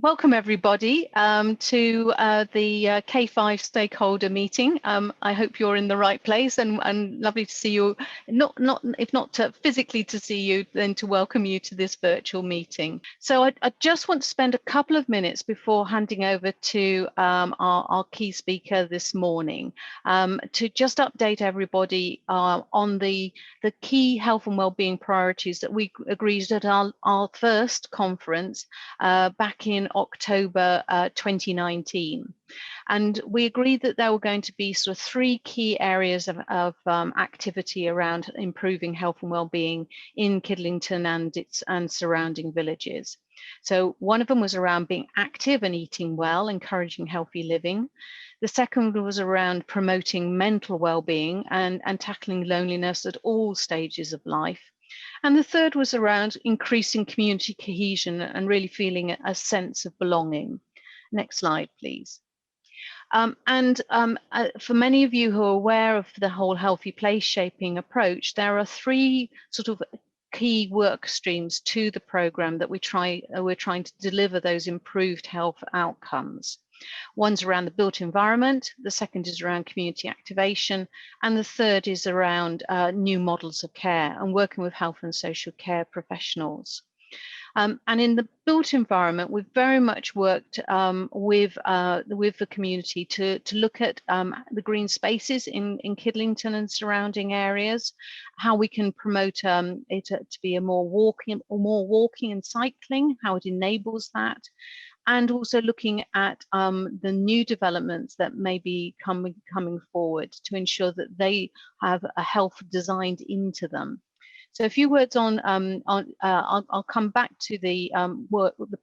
Welcome everybody to the K5 stakeholder meeting. I hope you're in the right place and lovely to see you, if not physically to see you, then to welcome you to this virtual meeting. So I just want to spend a couple of minutes before handing over to our key speaker this morning to just update everybody on the key health and wellbeing priorities that we agreed at our first conference back in October 2019. And we agreed that there were going to be sort of three key areas of activity around improving health and well-being in Kidlington and surrounding villages. So one of them was around being active and eating well, encouraging healthy living. The second was around promoting mental well-being and tackling loneliness at all stages of life. And the third was around increasing community cohesion and really feeling a sense of belonging. Next slide, please. For many of you who are aware of the whole healthy place shaping approach, there are three sort of key work streams to the program that we're trying to deliver those improved health outcomes. One's around the built environment, the second is around community activation, and the third is around new models of care and working with health and social care professionals. And in the built environment, we've very much worked with the community to look at the green spaces in Kidlington and surrounding areas, how we can promote it to be a more walking and cycling, how it enables that, and also looking at the new developments that may be coming forward to ensure that they have a health designed into them. So a few words on I'll come back to the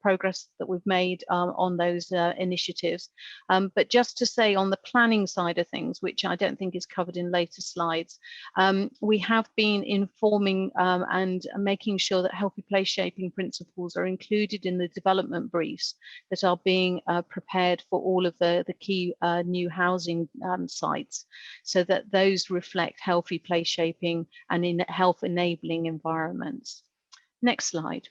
progress that we've made on those initiatives. But just to say on the planning side of things, which I don't think is covered in later slides, we have been informing and making sure that healthy place shaping principles are included in the development briefs that are being prepared for all of the key new housing sites, so that those reflect healthy place shaping and in health enabling environments. Next slide.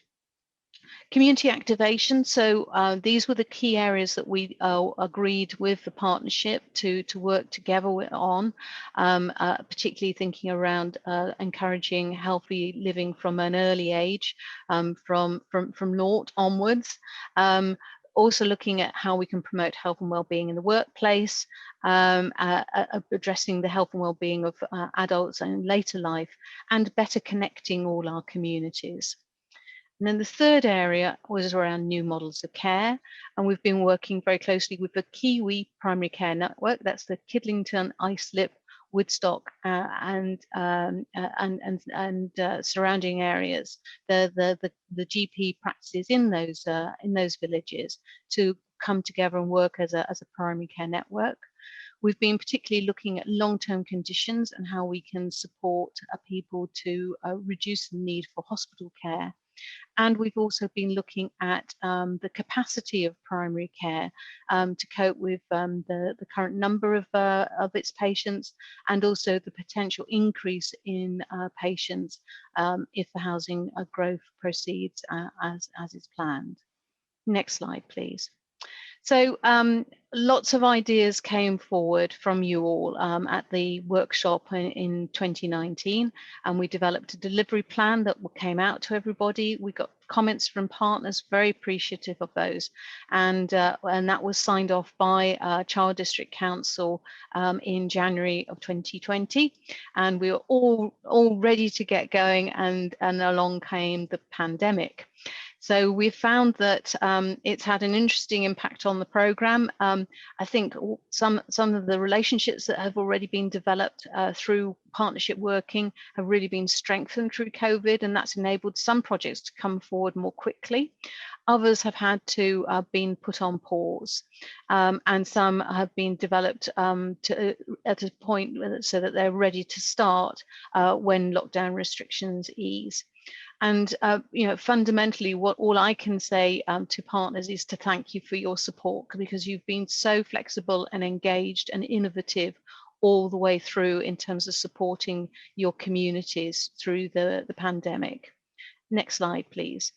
Community activation. So these were the key areas that we agreed with the partnership to work together on, particularly thinking around encouraging healthy living from an early age, from naught onwards. Also looking at how we can promote health and well-being in the workplace, addressing the health and well-being of adults in later life, and better connecting all our communities. And then the third area was around new models of care, and we've been working very closely with the Kiwi Primary Care Network. That's the Kidlington, Islip, Woodstock and surrounding areas, the GP practices in those villages to come together and work as a primary care network. We've been particularly looking at long-term conditions and how we can support people to reduce the need for hospital care. And we've also been looking at the capacity of primary care to cope with the current number of its patients, and also the potential increase in patients if the housing growth proceeds as is planned. Next slide, please. So lots of ideas came forward from you all at the workshop in 2019, and we developed a delivery plan that came out to everybody. We got comments from partners, very appreciative of those, and that was signed off by Child District Council in January of 2020, and we were all ready to get going, and along came the pandemic. So we've found that it's had an interesting impact on the programme. I think some of the relationships that have already been developed through partnership working have really been strengthened through COVID, and that's enabled some projects to come forward more quickly. Others have had to been put on pause, and some have been developed at a point so that they're ready to start when lockdown restrictions ease. And fundamentally, all I can say to partners is to thank you for your support, because you've been so flexible and engaged and innovative all the way through in terms of supporting your communities through the pandemic. Next slide, please.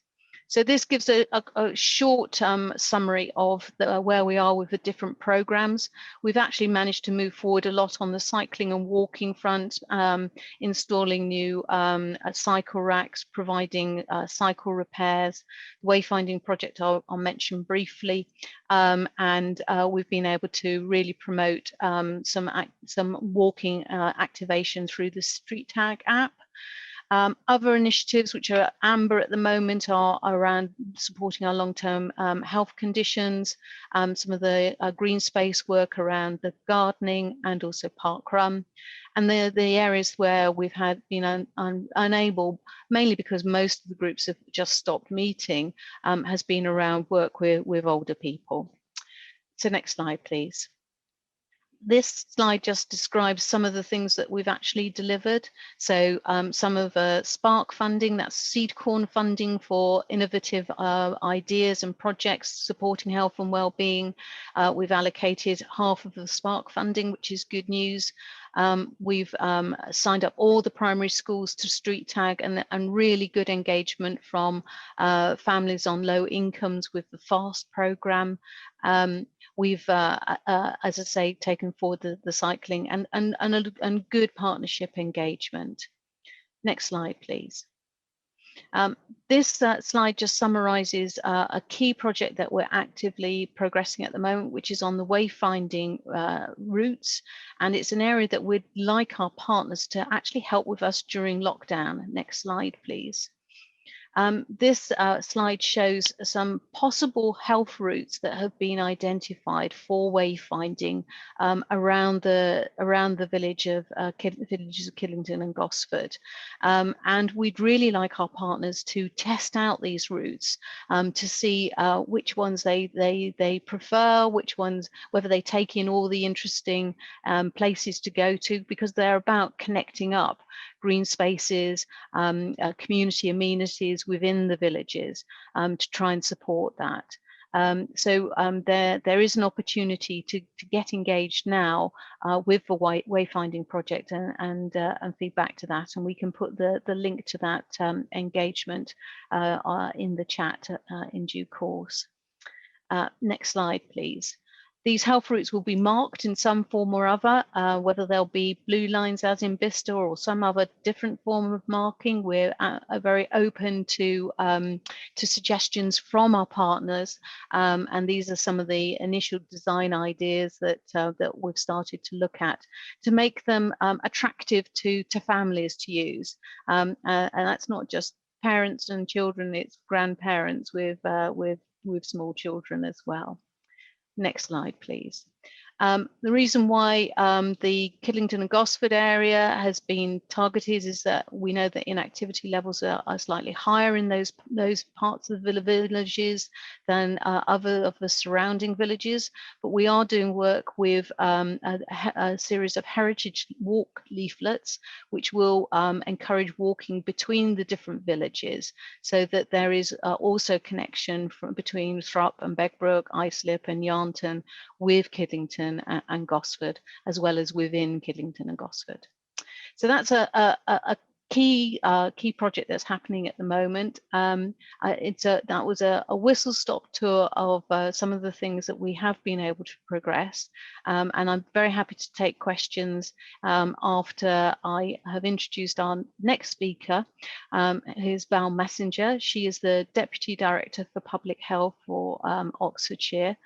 So this gives a short summary of where we are with the different programs. We've actually managed to move forward a lot on the cycling and walking front, installing new cycle racks, providing cycle repairs. The wayfinding project I'll mention briefly, and we've been able to really promote some walking activation through the Street Tag app. Other initiatives which are amber at the moment are around supporting our long-term health conditions, some of the green space work around the gardening and also park run. And the areas where we've been unable, mainly because most of the groups have just stopped meeting, has been around work with older people. So next slide, please. This slide just describes some of the things that we've actually delivered. So some of Spark funding, that's seed corn funding for innovative ideas and projects supporting health and well-being. We've allocated half of the Spark funding, which is good news. We've signed up all the primary schools to Street Tag, and really good engagement from families on low incomes with the FAST programme. We've, as I say, taken forward the cycling and good partnership engagement. Next slide, please. This slide just summarises a key project that we're actively progressing at the moment, which is on the wayfinding routes. And it's an area that we'd like our partners to actually help with us during lockdown. Next slide, please. This slide shows some possible health routes that have been identified for wayfinding around the villages of Kidlington and Gosford, and we'd really like our partners to test out these routes to see which ones they prefer, which ones, whether they take in all the interesting places to go to, because they're about connecting up green spaces, community amenities within the villages to try and support that. So there is an opportunity to get engaged now with the wayfinding project and feedback to that, and we can put the link to that engagement in the chat in due course. Next slide, please. These health routes will be marked in some form or other, whether they'll be blue lines as in Bicester or some other different form of marking. We're very open to suggestions from our partners, and these are some of the initial design ideas that we've started to look at to make them attractive to families to use, and that's not just parents and children; it's grandparents with small children as well. Next slide, please. The reason why the Kidlington and Gosford area has been targeted is that we know that inactivity levels are slightly higher in those parts of the villages than other of the surrounding villages, but we are doing work with a series of heritage walk leaflets which will encourage walking between the different villages, so that there is also connection between Thrupp and Begbroke, Islip and Yarnton with Kidlington and Gosford, as well as within Kidlington and Gosford. So that's a key project that's happening at the moment. That was a whistle-stop tour of some of the things that we have been able to progress, and I'm very happy to take questions after I have introduced our next speaker, who's Val Messenger. She is the Deputy Director for Public Health for Oxfordshire.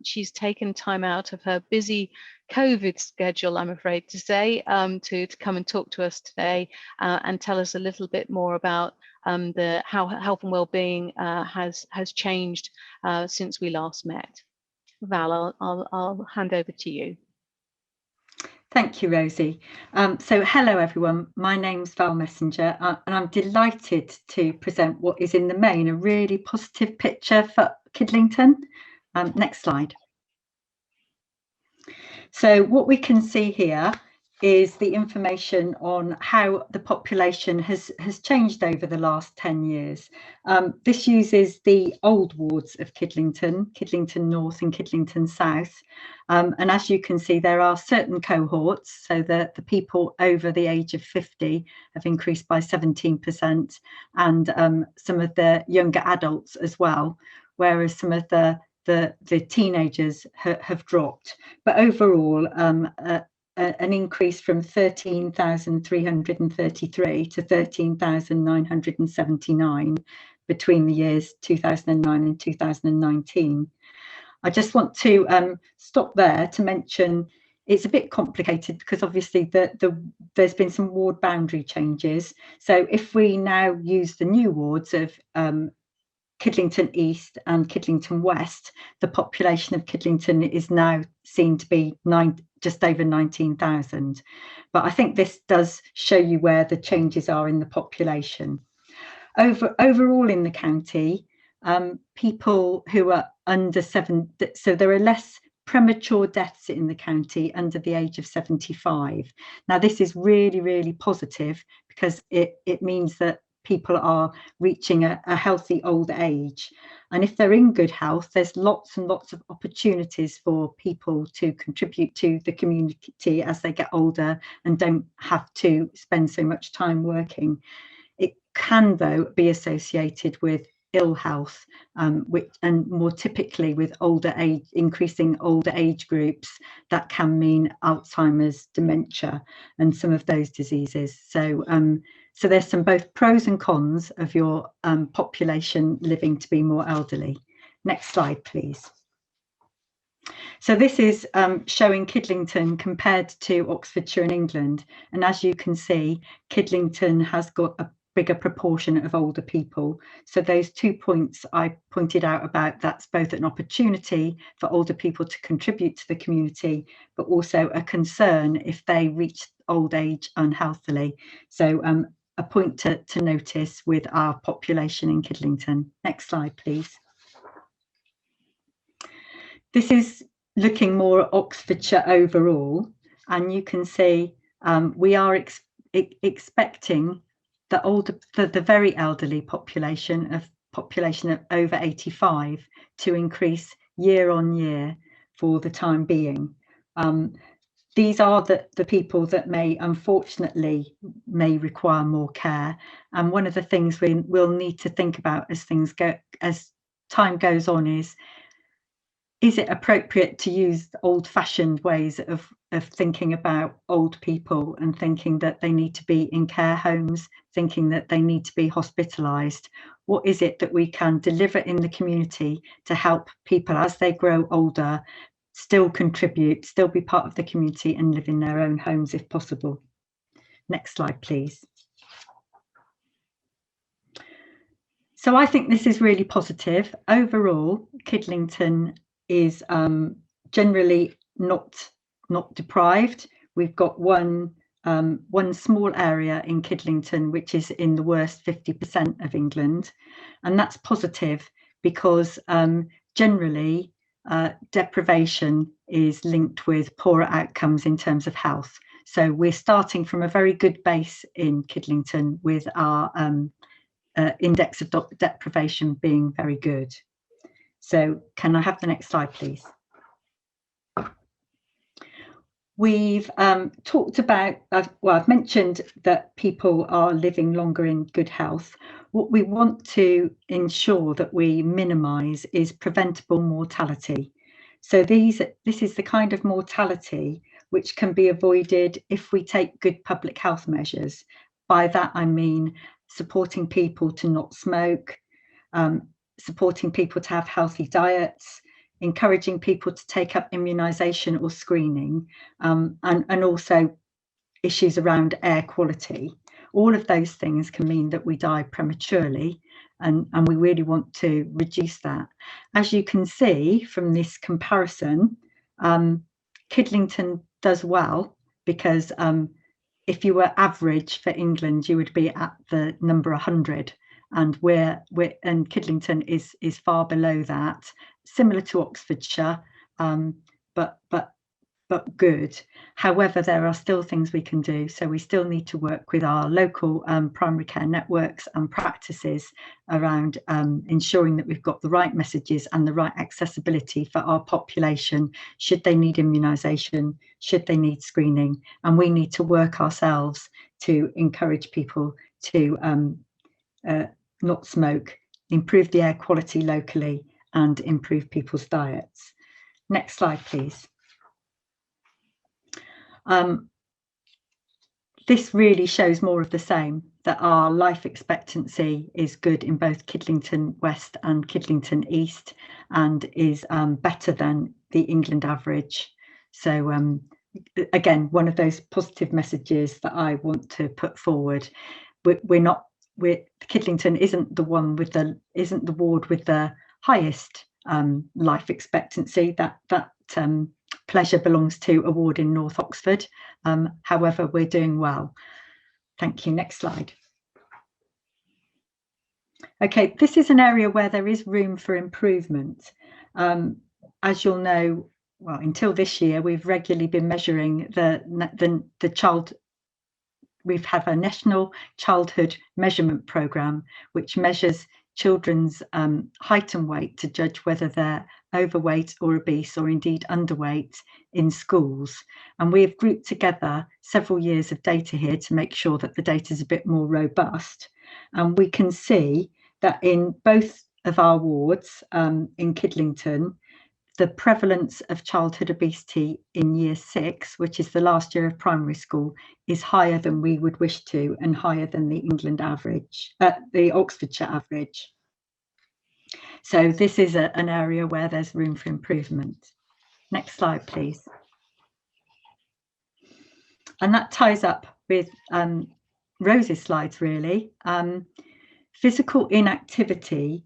She's taken time out of her busy COVID schedule, I'm afraid to say, to come and talk to us today and tell us a little bit more about how health and well-being has changed since we last met. Val, I'll hand over to you. Thank you, Rosie. So hello everyone, my name's Val Messenger, and I'm delighted to present what is in the main a really positive picture for Kidlington. Next slide. So what we can see here is the information on how the population has changed over the last 10 years. This uses the old wards of Kidlington North and Kidlington South. And as you can see, there are certain cohorts, so that the people over the age of 50 have increased by 17%, and some of the younger adults as well, whereas some of the teenagers have dropped. But overall, an increase from 13,333 to 13,979 between the years 2009 and 2019. I just want to stop there to mention it's a bit complicated because obviously there's been some ward boundary changes. So if we now use the new wards of Kidlington East and Kidlington West, the population of Kidlington is now seen to be just over 19,000. But I think this does show you where the changes are in the population. Overall in the county, people who are under 7, so there are less premature deaths in the county under the age of 75. Now this is really, really positive because it means that people are reaching a healthy old age. And if they're in good health, there's lots and lots of opportunities for people to contribute to the community as they get older and don't have to spend so much time working. It can, though, be associated with ill health, and more typically with increasing older age groups, that can mean Alzheimer's, dementia, and some of those diseases. So there's some both pros and cons of your population living to be more elderly. Next slide, please. So this is showing Kidlington compared to Oxfordshire and England. And as you can see, Kidlington has got a bigger proportion of older people. So those 2 points I pointed out about, that's both an opportunity for older people to contribute to the community, but also a concern if they reach old age unhealthily. So a point to notice with our population in Kidlington. Next slide, please. This is looking more at Oxfordshire overall, and you can see we are expecting the very elderly population of over 85 to increase year on year for the time being. These are the people that unfortunately may require more care. And one of the things we'll need to think about as time goes on is it appropriate to use old-fashioned ways of thinking about old people and thinking that they need to be in care homes, thinking that they need to be hospitalised? What is it that we can deliver in the community to help people as they grow older still contribute, still be part of the community and live in their own homes if possible? Next slide, please. So I think this is really positive. Overall, Kidlington is generally not deprived. We've got one small area in Kidlington which is in the worst 50% of England, and that's positive because generally deprivation is linked with poorer outcomes in terms of health. So we're starting from a very good base in Kidlington with our index of deprivation being very good. So can I have the next slide, please? We've talked about, I've mentioned that people are living longer in good health. What we want to ensure that we minimise is preventable mortality. So this is the kind of mortality which can be avoided if we take good public health measures. By that I mean supporting people to not smoke, supporting people to have healthy diets, encouraging people to take up immunisation or screening, and also issues around air quality. All of those things can mean that we die prematurely, and we really want to reduce that. As you can see from this comparison, Kidlington does well because if you were average for England, you would be at the number 100. And Kidlington is far below that, similar to Oxfordshire, but but good. However, there are still things we can do. So we still need to work with our local primary care networks and practices around ensuring that we've got the right messages and the right accessibility for our population, should they need immunisation, should they need screening. And we need to work ourselves to encourage people to not smoke, improve the air quality locally, and improve people's diets. Next slide, please. This really shows more of the same, that our life expectancy is good in both Kidlington West and Kidlington East, and is better than the England average. So again, one of those positive messages that I want to put forward. Kidlington isn't the ward with the highest life expectancy. That pleasure belongs to a ward in North Oxford. However, we're doing well. Thank you. Next slide. Okay, this is an area where there is room for improvement. As you'll know, well, until this year, we've regularly been measuring the child. We've had a national childhood measurement programme, which measures children's height and weight to judge whether they're overweight or obese or indeed underweight in schools. And we have grouped together several years of data here to make sure that the data is a bit more robust. And we can see that in both of our wards in Kidlington, the prevalence of childhood obesity in year 6, which is the last year of primary school, is higher than we would wish to, and higher than the England average, the Oxfordshire average. So this is an area where there's room for improvement. Next slide, please. And that ties up with Rose's slides, really. Physical inactivity,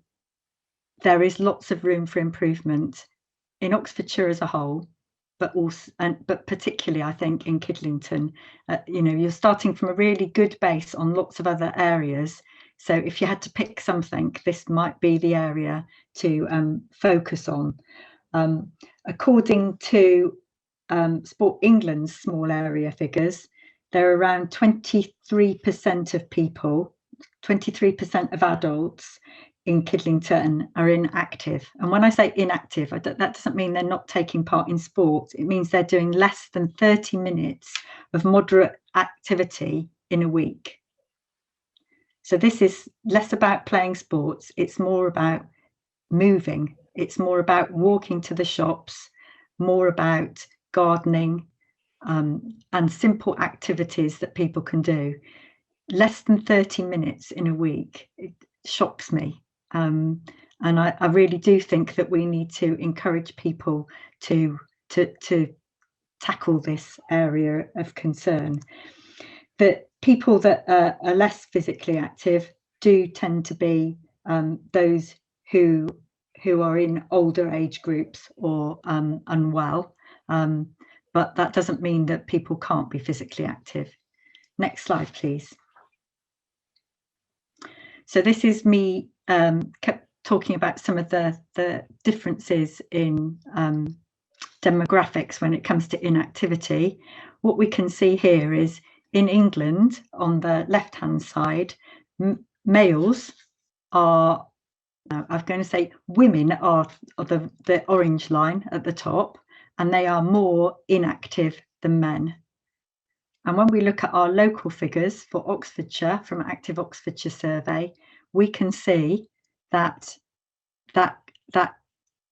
there is lots of room for improvement in Oxfordshire as a whole, but particularly, I think, in Kidlington. You're starting from a really good base on lots of other areas. So if you had to pick something, this might be the area to focus on. According to Sport England's small area figures, there are around 23% of people, 23% of adults in Kidlington are inactive. And when I say inactive, that doesn't mean they're not taking part in sport. It means they're doing less than 30 minutes of moderate activity in a week. So this is less about playing sports. It's more about moving. It's more about walking to the shops, more about gardening, and simple activities that people can do. Less than 30 minutes in a week. It shocks me. And I really do think that we need to encourage people to tackle this area of concern. That people that are less physically active do tend to be those who are in older age groups or unwell, but that doesn't mean that people can't be physically active. Next slide, please. So this is me kept talking about some of the differences in demographics when it comes to inactivity. What we can see here is in England, on the left-hand side, males are, I'm going to say women are the orange line at the top, and they are more inactive than men. And when we look at our local figures for Oxfordshire from Active Oxfordshire Survey, we can see that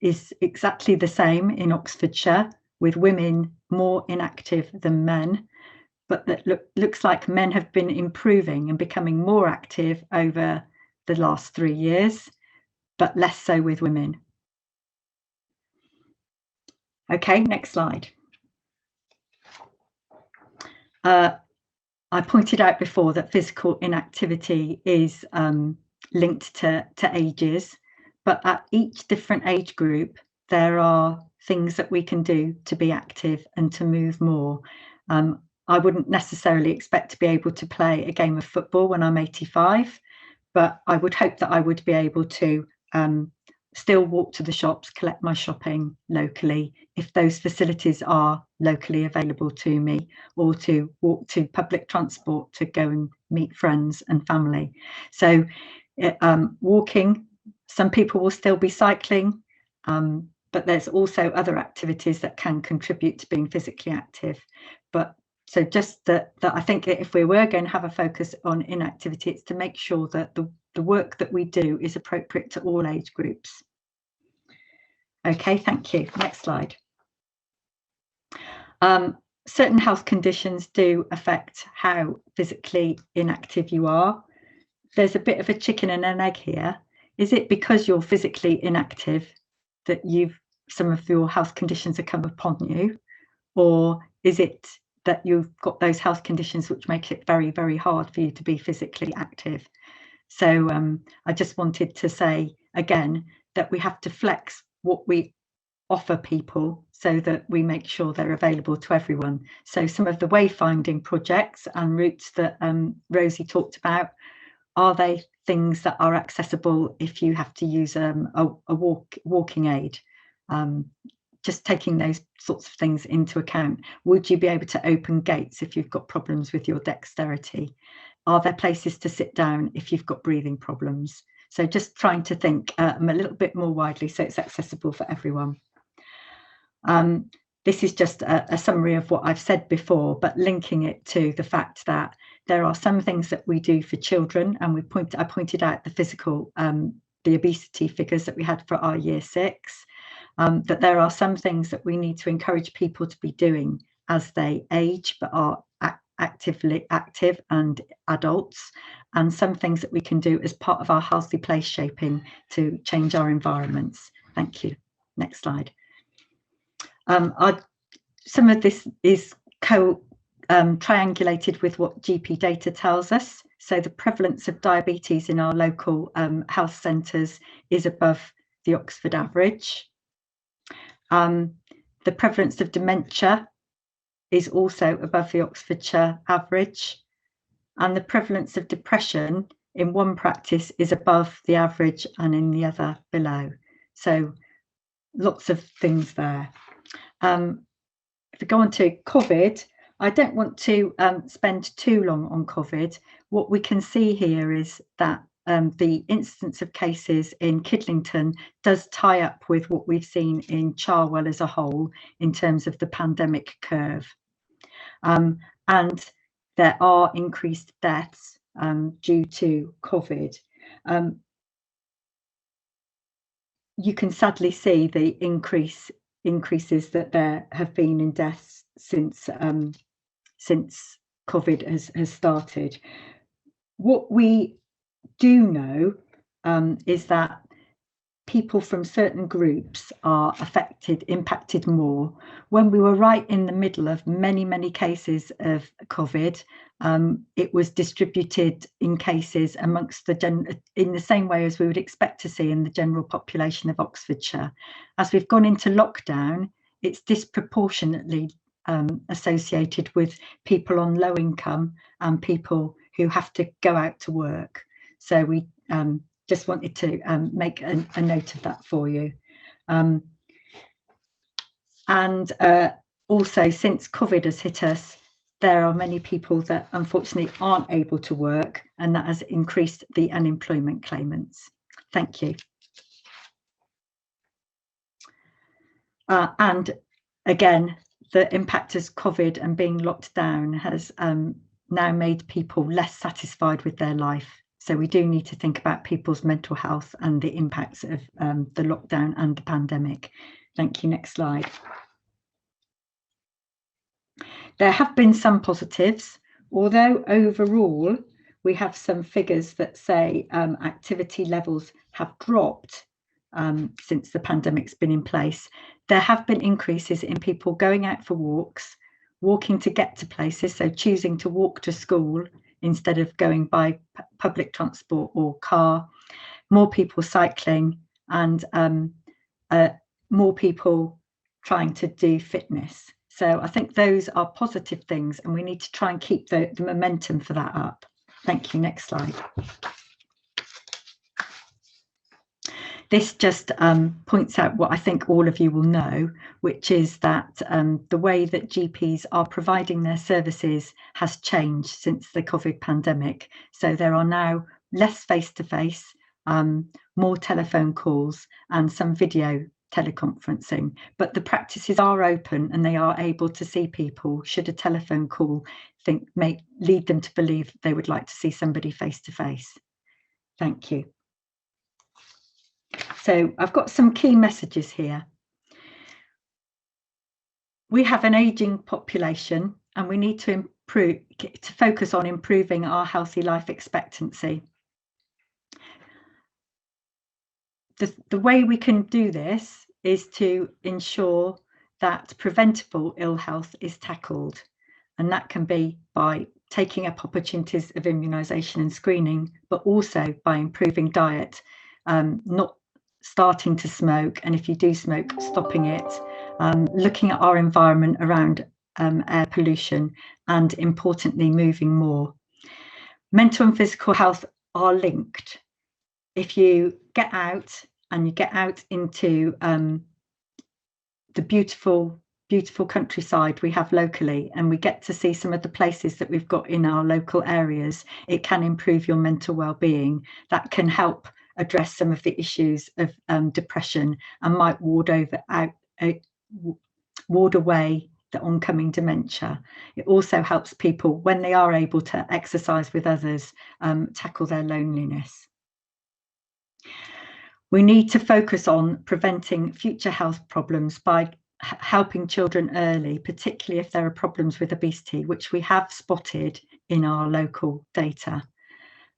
is exactly the same in Oxfordshire, with women more inactive than men, but that looks like men have been improving and becoming more active over the last 3 years, but less so with women. Okay, next slide. I pointed out before that physical inactivity is linked to ages, but at each different age group, there are things that we can do to be active and to move more. I wouldn't necessarily expect to be able to play a game of football when I'm 85, but I would hope that I would be able to still walk to the shops, collect my shopping locally if those facilities are locally available to me, or to walk to public transport to go and meet friends and family. So walking, some people will still be cycling, but there's also other activities that can contribute to being physically active. But so just that I think that if we were going to have a focus on inactivity, it's to make sure that the work that we do is appropriate to all age groups. Okay, thank you. Next slide. Certain health conditions do affect how physically inactive you are. There's a bit of a chicken and an egg here. Is it because you're physically inactive that some of your health conditions have come upon you, or is it that you've got those health conditions which make it very, very hard for you to be physically active? So I just wanted to say again that we have to flex what we offer people so that we make sure they're available to everyone. So some of the wayfinding projects and routes that Rosie talked about, are they things that are accessible if you have to use a walking aid? Just taking those sorts of things into account. Would you be able to open gates if you've got problems with your dexterity? Are there places to sit down if you've got breathing problems? So just trying to think a little bit more widely so it's accessible for everyone. This is just a summary of what I've said before, but linking it to the fact that there are some things that we do for children, and I pointed out the physical, the obesity figures that we had for our year 6, that there are some things that we need to encourage people to be doing as they age but are active and adults, and some things that we can do as part of our healthy place shaping to change our environments. Thank you. Next slide. Some of this is triangulated with what GP data tells us. So the prevalence of diabetes in our local health centres is above the Oxford average. The prevalence of dementia is also above the Oxfordshire average. And the prevalence of depression in one practice is above the average and in the other below. So lots of things there. If we go on to COVID, I don't want to spend too long on COVID. What we can see here is that the incidence of cases in Kidlington does tie up with what we've seen in Charwell as a whole in terms of the pandemic curve. And there are increased deaths due to COVID. You can sadly see the increases that there have been in deaths since COVID has started. What we do know is that people from certain groups are impacted more. When we were right in the middle of many cases of COVID, it was distributed in cases amongst in the same way as we would expect to see in the general population of Oxfordshire. As we've gone into lockdown, it's disproportionately associated with people on low income and people who have to go out to work. So we just wanted to make a note of that for you. And also, since COVID has hit us, there are many people that unfortunately aren't able to work, and that has increased the unemployment claimants. Thank you. And again, the impact of COVID and being locked down has now made people less satisfied with their life. So we do need to think about people's mental health and the impacts of the lockdown and the pandemic. Thank you. Next slide. There have been some positives, although overall we have some figures that say activity levels have dropped since the pandemic's been in place. There have been increases in people going out for walks, walking to get to places, so choosing to walk to school instead of going by public transport or car, more people cycling, and more people trying to do fitness. So I think those are positive things, and we need to try and keep the momentum for that up. Thank you. Next slide. This just points out what I think all of you will know, which is that the way that GPs are providing their services has changed since the COVID pandemic. So there are now less face-to-face, more telephone calls and some video teleconferencing, but the practices are open and they are able to see people should a telephone call may lead them to believe they would like to see somebody face-to-face. Thank you. So I've got some key messages here. We have an ageing population and we need to focus on improving our healthy life expectancy. The way we can do this is to ensure that preventable ill health is tackled, and that can be by taking up opportunities of immunisation and screening, but also by improving diet, not starting to smoke, and if you do smoke, stopping it, looking at our environment around air pollution, and importantly, moving more. Mental and physical health are linked. If you get out and you get out into the beautiful countryside we have locally, and we get to see some of the places that we've got in our local areas, it can improve your mental well-being. That can help address some of the issues of depression and might ward away the oncoming dementia. It also helps people, when they are able to exercise with others, tackle their loneliness. We need to focus on preventing future health problems by helping children early, particularly if there are problems with obesity, which we have spotted in our local data.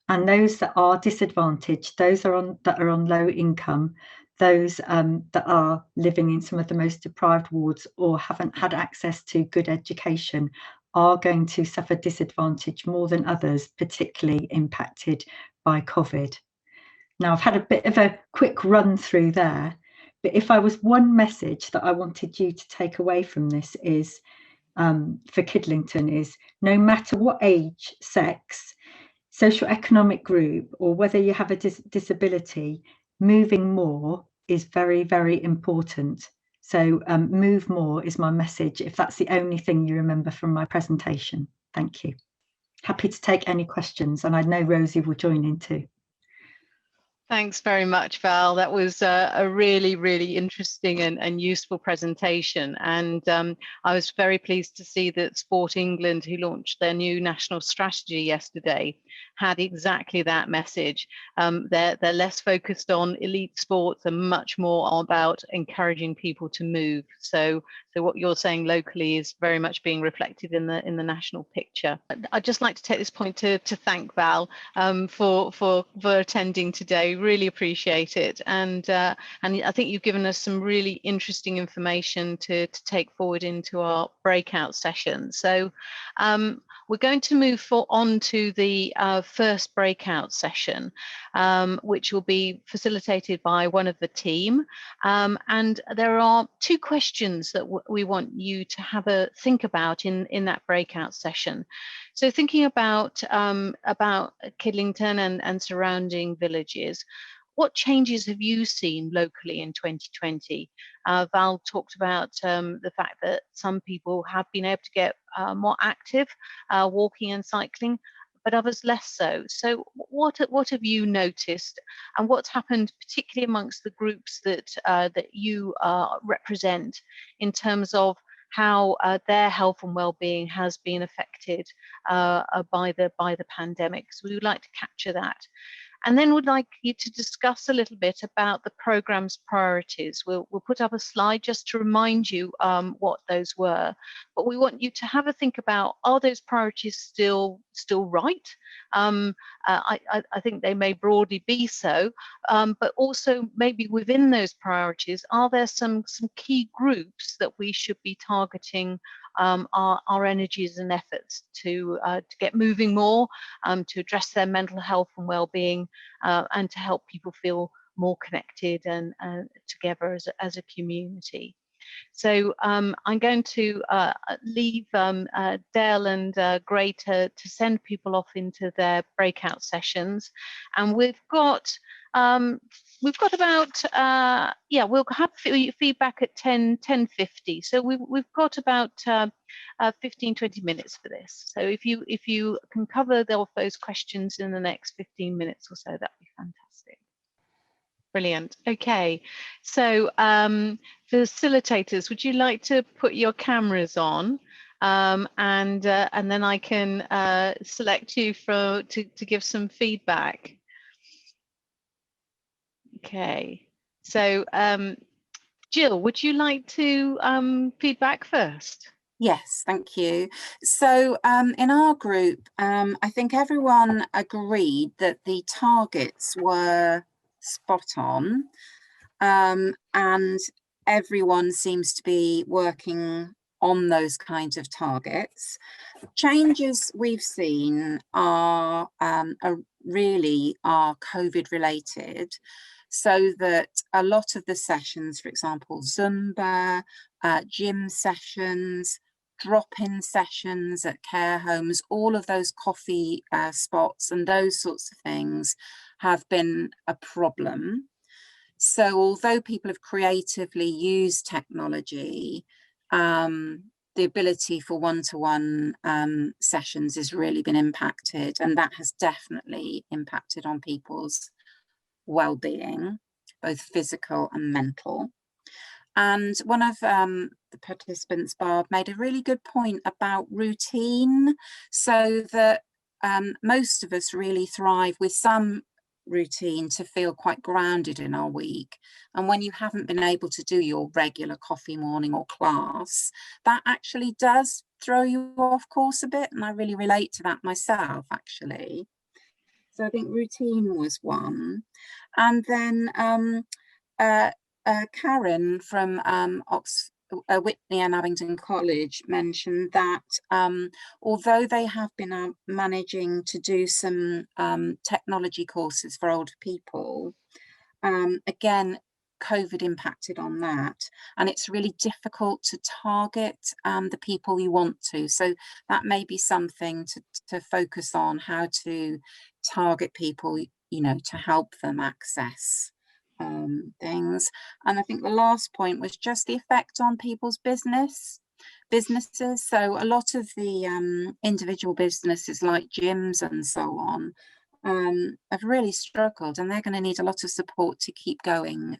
And those that are disadvantaged, those that are on low income, those that are living in some of the most deprived wards or haven't had access to good education, are going to suffer disadvantage more than others, particularly impacted by COVID. Now, I've had a bit of a quick run through there, but if I was one message that I wanted you to take away from this is, for Kidlington, is no matter what age, sex, socioeconomic group, or whether you have a disability, moving more is very, very important. So move more is my message, if that's the only thing you remember from my presentation. Thank you. Happy to take any questions, and I know Rosie will join in too. Thanks very much, Val. That was a really, really interesting and useful presentation. And I was very pleased to see that Sport England, who launched their new national strategy yesterday, had exactly that message. They're less focused on elite sports and much more about encouraging people to move. So what you're saying locally is very much being reflected in the national picture. I'd just like to take this point to thank Val for attending today. Really appreciate it, and I think you've given us some really interesting information to take forward into our breakout session. So we're going to move on to the first breakout session, which will be facilitated by one of the team. And there are two questions that we want you to have a think about in that breakout session. So thinking about Kidlington and surrounding villages, what changes have you seen locally in 2020? Val talked about the fact that some people have been able to get more active, walking and cycling, but others less so. So what have you noticed, and what's happened particularly amongst the groups that you represent in terms of how their health and well-being has been affected by the pandemic? So we would like to capture that. And then would like you to discuss a little bit about the programme's priorities. We'll put up a slide just to remind you what those were, but we want you to have a think about, are those priorities still right? I think they may broadly be so, but also maybe within those priorities, are there some key groups that we should be targeting our energies and efforts to get moving more, to address their mental health and well-being, and to help people feel more connected and together as a community. So I'm going to leave Dale and Gray to send people off into their breakout sessions, and we've got we've got about we'll have feedback at 10:50. So we've got about 15-20 minutes for this. So if you can cover those questions in the next 15 minutes or so, that'd be fantastic. Brilliant. Okay, so facilitators, would you like to put your cameras on, and then I can select you to give some feedback. Okay, so Jill, would you like to feedback first? Yes, thank you. So in our group, I think everyone agreed that the targets were spot on, and everyone seems to be working on those kinds of targets. Changes we've seen are really COVID related, so that a lot of the sessions, for example, Zumba, gym sessions, drop-in sessions at care homes, all of those coffee spots and those sorts of things have been a problem. So although people have creatively used technology, the ability for one-to-one sessions has really been impacted, and that has definitely impacted on people's well-being, both physical and mental. And one of the participants, Barb, made a really good point about routine, so that most of us really thrive with some routine to feel quite grounded in our week. And when you haven't been able to do your regular coffee morning or class, that actually does throw you off course a bit. And I really relate to that myself, actually. So I think routine was one. And then Karen from Whitney and Abingdon College mentioned that although they have been managing to do some technology courses for older people, again, COVID impacted on that, and it's really difficult to target the people you want to. So that may be something to focus on, how to target people, you know, to help them access things. And I think the last point was just the effect on people's businesses. So a lot of the individual businesses like gyms and so on have really struggled, and they're going to need a lot of support to keep going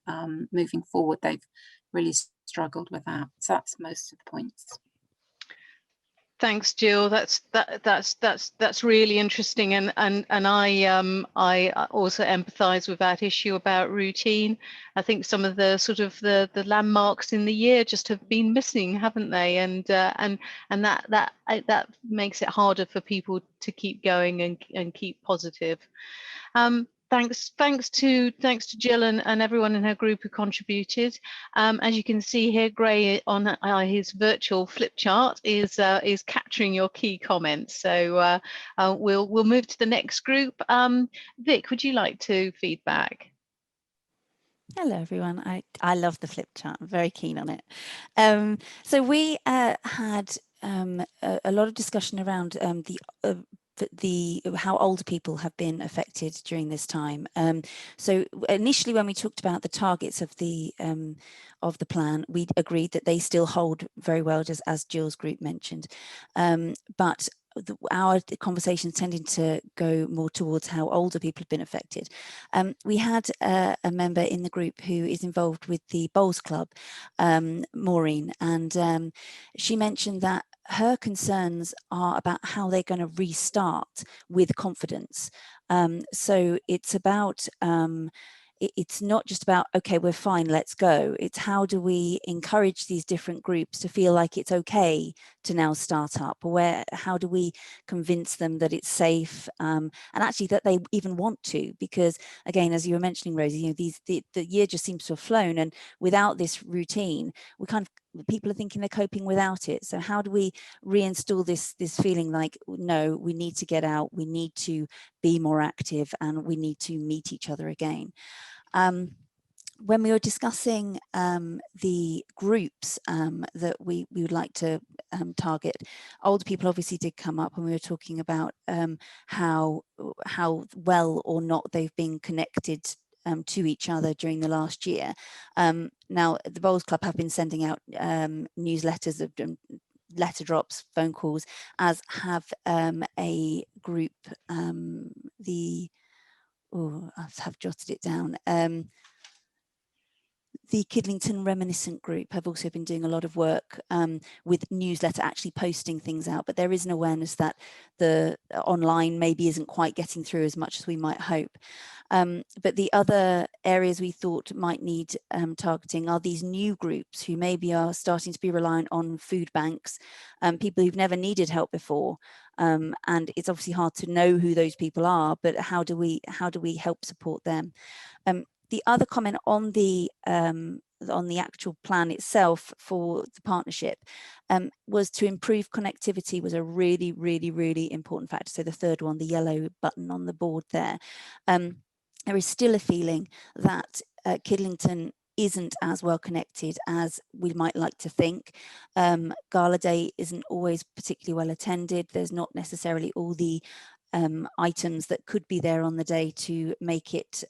moving forward. They've really struggled with that. So that's most of the points. Thanks, Jill. That's really interesting, and I also empathise with that issue about routine. I think some of the sort of the landmarks in the year just have been missing, haven't they? And that makes it harder for people to keep going and keep positive. Thanks to Jill and everyone in her group who contributed. As you can see here, Gray on his virtual flip chart is capturing your key comments. So we'll move to the next group. Vic, would you like to feedback? Hello everyone, I love the flip chart, I'm very keen on it. So we had a lot of discussion around how older people have been affected during this time. So initially, when we talked about the targets of the plan, we agreed that they still hold very well, just as Jill's group mentioned. But our conversations tending to go more towards how older people have been affected. We had a member in the group who is involved with the Bowls Club, Maureen, and she mentioned that her concerns are about how they're going to restart with confidence. So it's about it's not just about, okay, we're fine, let's go. It's how do we encourage these different groups to feel like it's okay to now start up? How do we convince them that it's safe, and actually that they even want to? Because again, as you were mentioning, Rosie, you know, the year just seems to have flown, and without this routine, people are thinking they're coping without it. So how do we reinstall this feeling like, no, we need to get out, we need to be more active, and we need to meet each other again? When we were discussing the groups that we would like to target, older people obviously did come up, and we were talking about how well or not they've been connected to each other during the last year. Now, the Bowls Club have been sending out newsletters of letter drops, phone calls, as have a group, I have jotted it down. The Kidlington Reminiscent Group have also been doing a lot of work with newsletter, actually posting things out, but there is an awareness that the online maybe isn't quite getting through as much as we might hope. But the other areas we thought might need targeting are these new groups who maybe are starting to be reliant on food banks, people who've never needed help before. And it's obviously hard to know who those people are, but how do we help support them? The other comment on the actual plan itself for the partnership was to improve connectivity was a really, really, really important factor. So the third one, the yellow button on the board there. There is still a feeling that Kidlington isn't as well connected as we might like to think. Gala Day isn't always particularly well attended. There's not necessarily all the items that could be there on the day to make it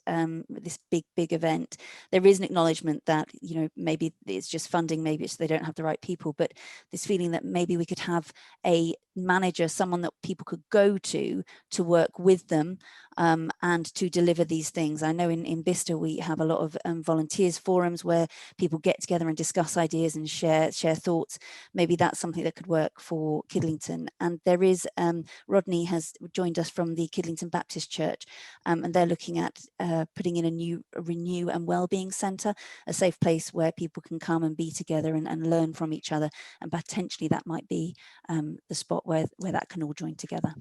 this big event. There is an acknowledgement that, you know, maybe it's just funding, maybe it's they don't have the right people, but this feeling that maybe we could have a manager, someone that people could go to work with them and to deliver these things. I know in Bicester we have a lot of volunteers forums where people get together and discuss ideas and share thoughts. Maybe that's something that could work for Kidlington. And there is Rodney has joined us from the Kidlington Baptist Church, and they're looking at putting in a new Renew and Wellbeing Centre, a safe place where people can come and be together and learn from each other, and potentially that might be the spot where that can all join together.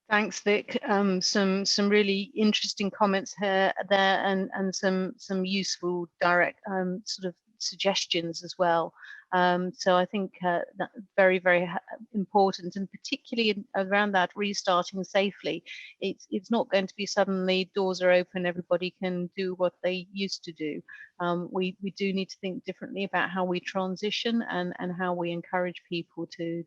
Thanks, Vic. Some really interesting comments there, and some useful direct sort of suggestions as well. So I think that's very, very important, and particularly around that restarting safely. It's not going to be suddenly doors are open, everybody can do what they used to do. We do need to think differently about how we transition and how we encourage people to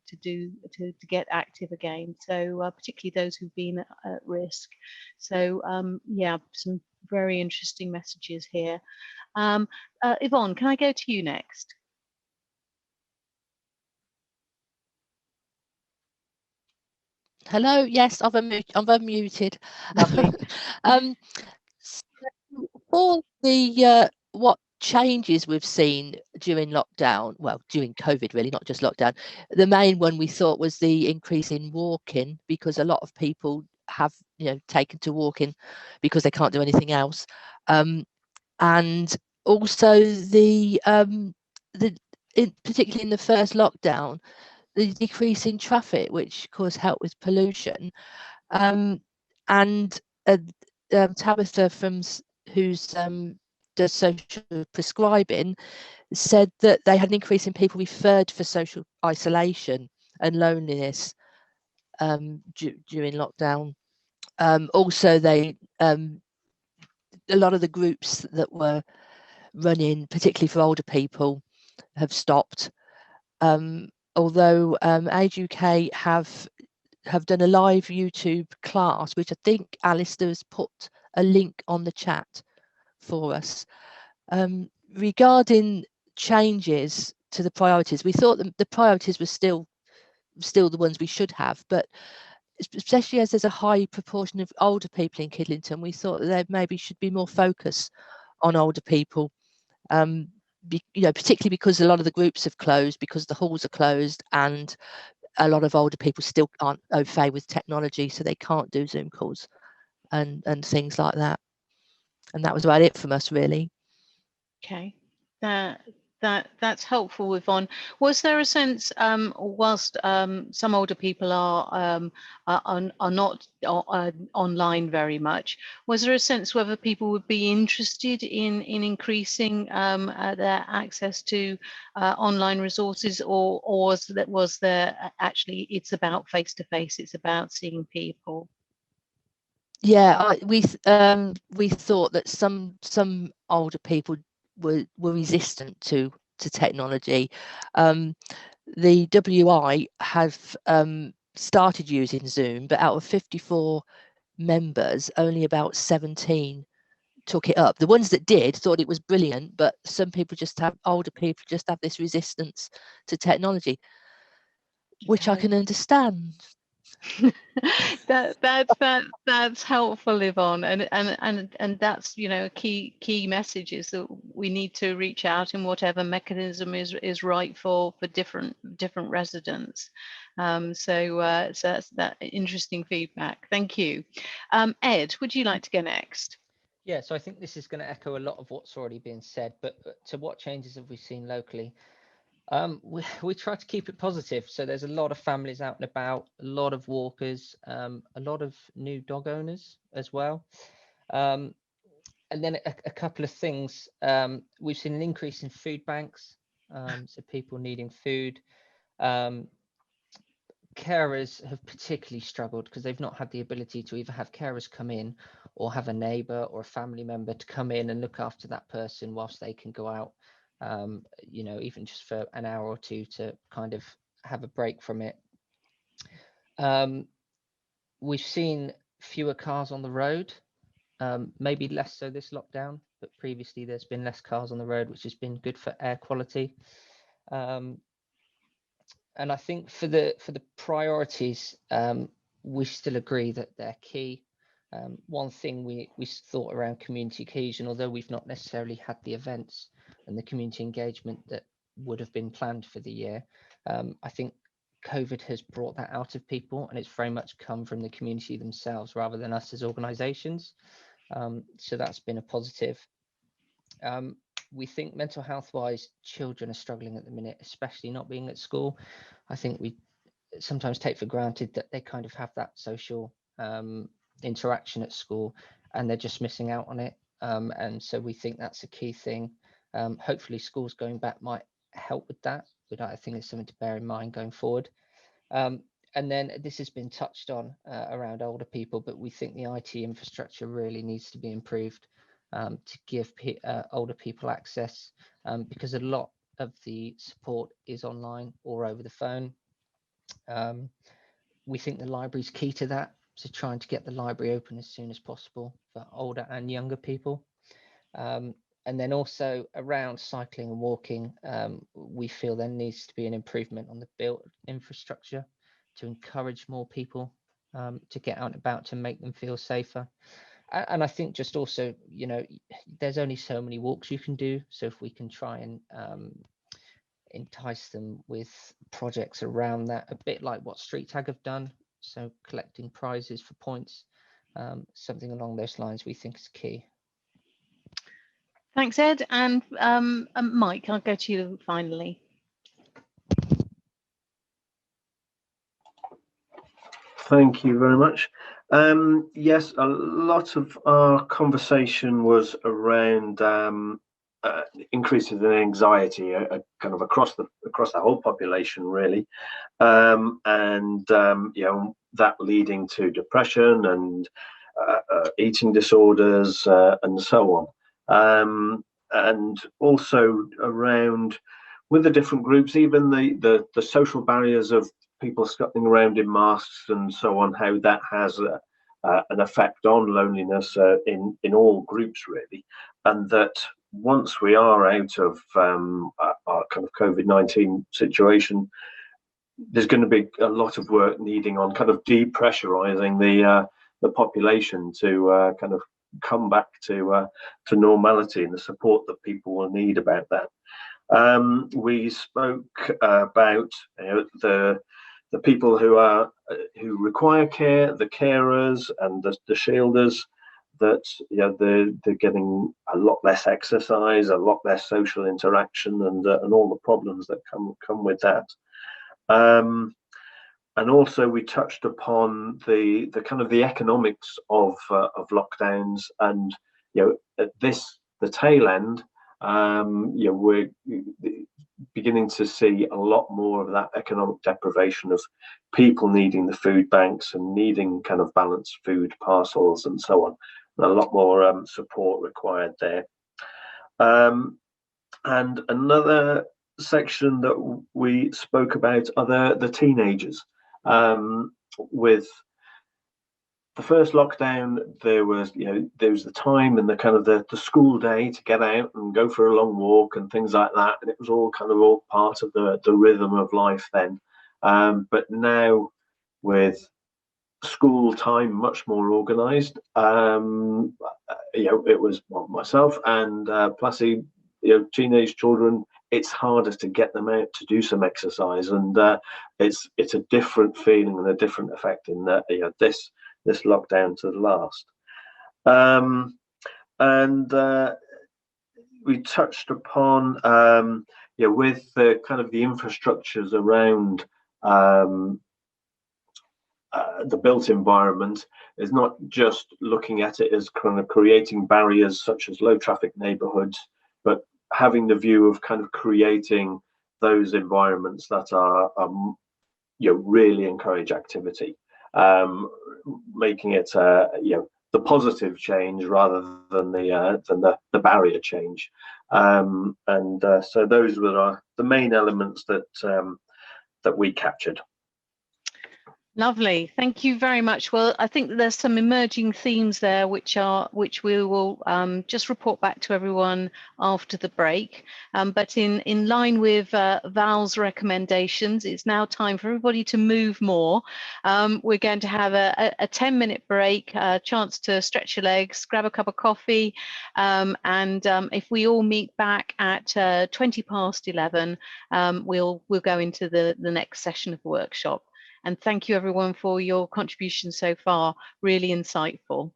get active again. So particularly those who've been at risk. So yeah, some very interesting messages here. Yvonne, can I go to you next? Hello, yes, I've unmuted. Lovely. For the what changes we've seen during lockdown, well, during COVID really, not just lockdown, the main one we thought was the increase in walking, because a lot of people have, you know, taken to walking because they can't do anything else, and also particularly in the first lockdown, the decrease in traffic, which of course helped with pollution, and Tabitha who's does social prescribing said that they had an increase in people referred for social isolation and loneliness during lockdown. Also, they a lot of the groups that were running, particularly for older people, have stopped. Although Age UK have done a live YouTube class, which I think Alistair has put a link on the chat for us. Regarding changes to the priorities, we thought the priorities were still the ones we should have, but especially as there's a high proportion of older people in Kidlington, we thought that there maybe should be more focus on older people. You know, particularly because a lot of the groups have closed, because the halls are closed, and a lot of older people still aren't au fait with technology, so they can't do Zoom calls and things like that. And that was about it from us, really. Okay, that's helpful, Yvonne. Was there a sense, whilst some older people are not online very much, was there a sense whether people would be interested in increasing their access to online resources, or was there actually it's about face-to-face, it's about seeing people? Yeah, we thought that some older people were resistant to technology. The WI have started using Zoom, but out of 54 members, only about 17 took it up. The ones that did thought it was brilliant, but some people older people just have this resistance to technology, which I can understand. That's helpful, Yvonne, and that's, you know, a key message is that we need to reach out in whatever mechanism is right for different residents. So that's that interesting feedback. Thank you. Ed, would you like to go next? Yeah, so I think this is going to echo a lot of what's already been said, but to what changes have we seen locally? We try to keep it positive. So there's a lot of families out and about, a lot of walkers, a lot of new dog owners as well. And then a couple of things. We've seen an increase in food banks, so people needing food. Carers have particularly struggled because they've not had the ability to either have carers come in or have a neighbour or a family member to come in and look after that person whilst they can go out, you know, even just for an hour or two to kind of have a break from it. We've seen fewer cars on the road, maybe less so this lockdown, but previously there's been less cars on the road, which has been good for air quality. And I think for the priorities, we still agree that they're key. One thing we thought around community cohesion, although we've not necessarily had the events and the community engagement that would have been planned for the year, I think COVID has brought that out of people, and it's very much come from the community themselves rather than us as organisations. So that's been a positive. We think mental health wise, children are struggling at the minute, especially not being at school. I think we sometimes take for granted that they kind of have that social interaction at school and they're just missing out on it. And so we think that's a key thing. Hopefully schools going back might help with that, but I think it's something to bear in mind going forward. And then this has been touched on around older people, but we think the IT infrastructure really needs to be improved to give older people access, because a lot of the support is online or over the phone. We think the library is key to that, so trying to get the library open as soon as possible for older and younger people. And then also around cycling and walking, we feel there needs to be an improvement on the built infrastructure to encourage more people to get out and about, to make them feel safer. And I think just also, you know, there's only so many walks you can do. So if we can try and entice them with projects around that, a bit like what Street Tag have done, so collecting prizes for points, something along those lines we think is key. Thanks, Ed. And Mike, I'll go to you finally. Thank you very much. Yes, a lot of our conversation was around increases in anxiety, kind of across the whole population, really, and you know, that leading to depression and eating disorders and so on, and also around with the different groups, even the social barriers of people scuttling around in masks and so on, how that has an effect on loneliness in all groups, really, and that once we are out of our kind of COVID-19 situation, there's going to be a lot of work needing on kind of depressurizing the population to kind of come back to normality and the support that people will need about that. We spoke about, you know, the people who require care, the carers and the shielders, that, you know, they're getting a lot less exercise, a lot less social interaction, and all the problems that come with that. And also we touched upon the kind of the economics of lockdowns, and, you know, at the tail end, you know, we're beginning to see a lot more of that economic deprivation of people needing the food banks and needing kind of balanced food parcels and so on. A lot more support required there. And another section that we spoke about are the teenagers, with the first lockdown, there was the time and the kind of the school day to get out and go for a long walk and things like that, and it was all part of the rhythm of life then. But now, with school time much more organised, it was myself and Plessy, teenage children. It's harder to get them out to do some exercise, and it's a different feeling and a different effect in that this lockdown to the last. And we touched upon with the kind of the infrastructures around the built environment, is not just looking at it as kind of creating barriers such as low traffic neighborhoods, but having the view of kind of creating those environments that are really encourage activity, making it the positive change rather than the barrier change. So those were the main elements that we captured. Lovely, thank you very much. Well, I think there's some emerging themes there which we will just report back to everyone after the break. But in line with Val's recommendations, it's now time for everybody to move more. We're going to have a 10-minute break, a chance to stretch your legs, grab a cup of coffee, and if we all meet back at 11:20, we'll go into the next session of the workshop. And thank you everyone for your contributions so far, really insightful.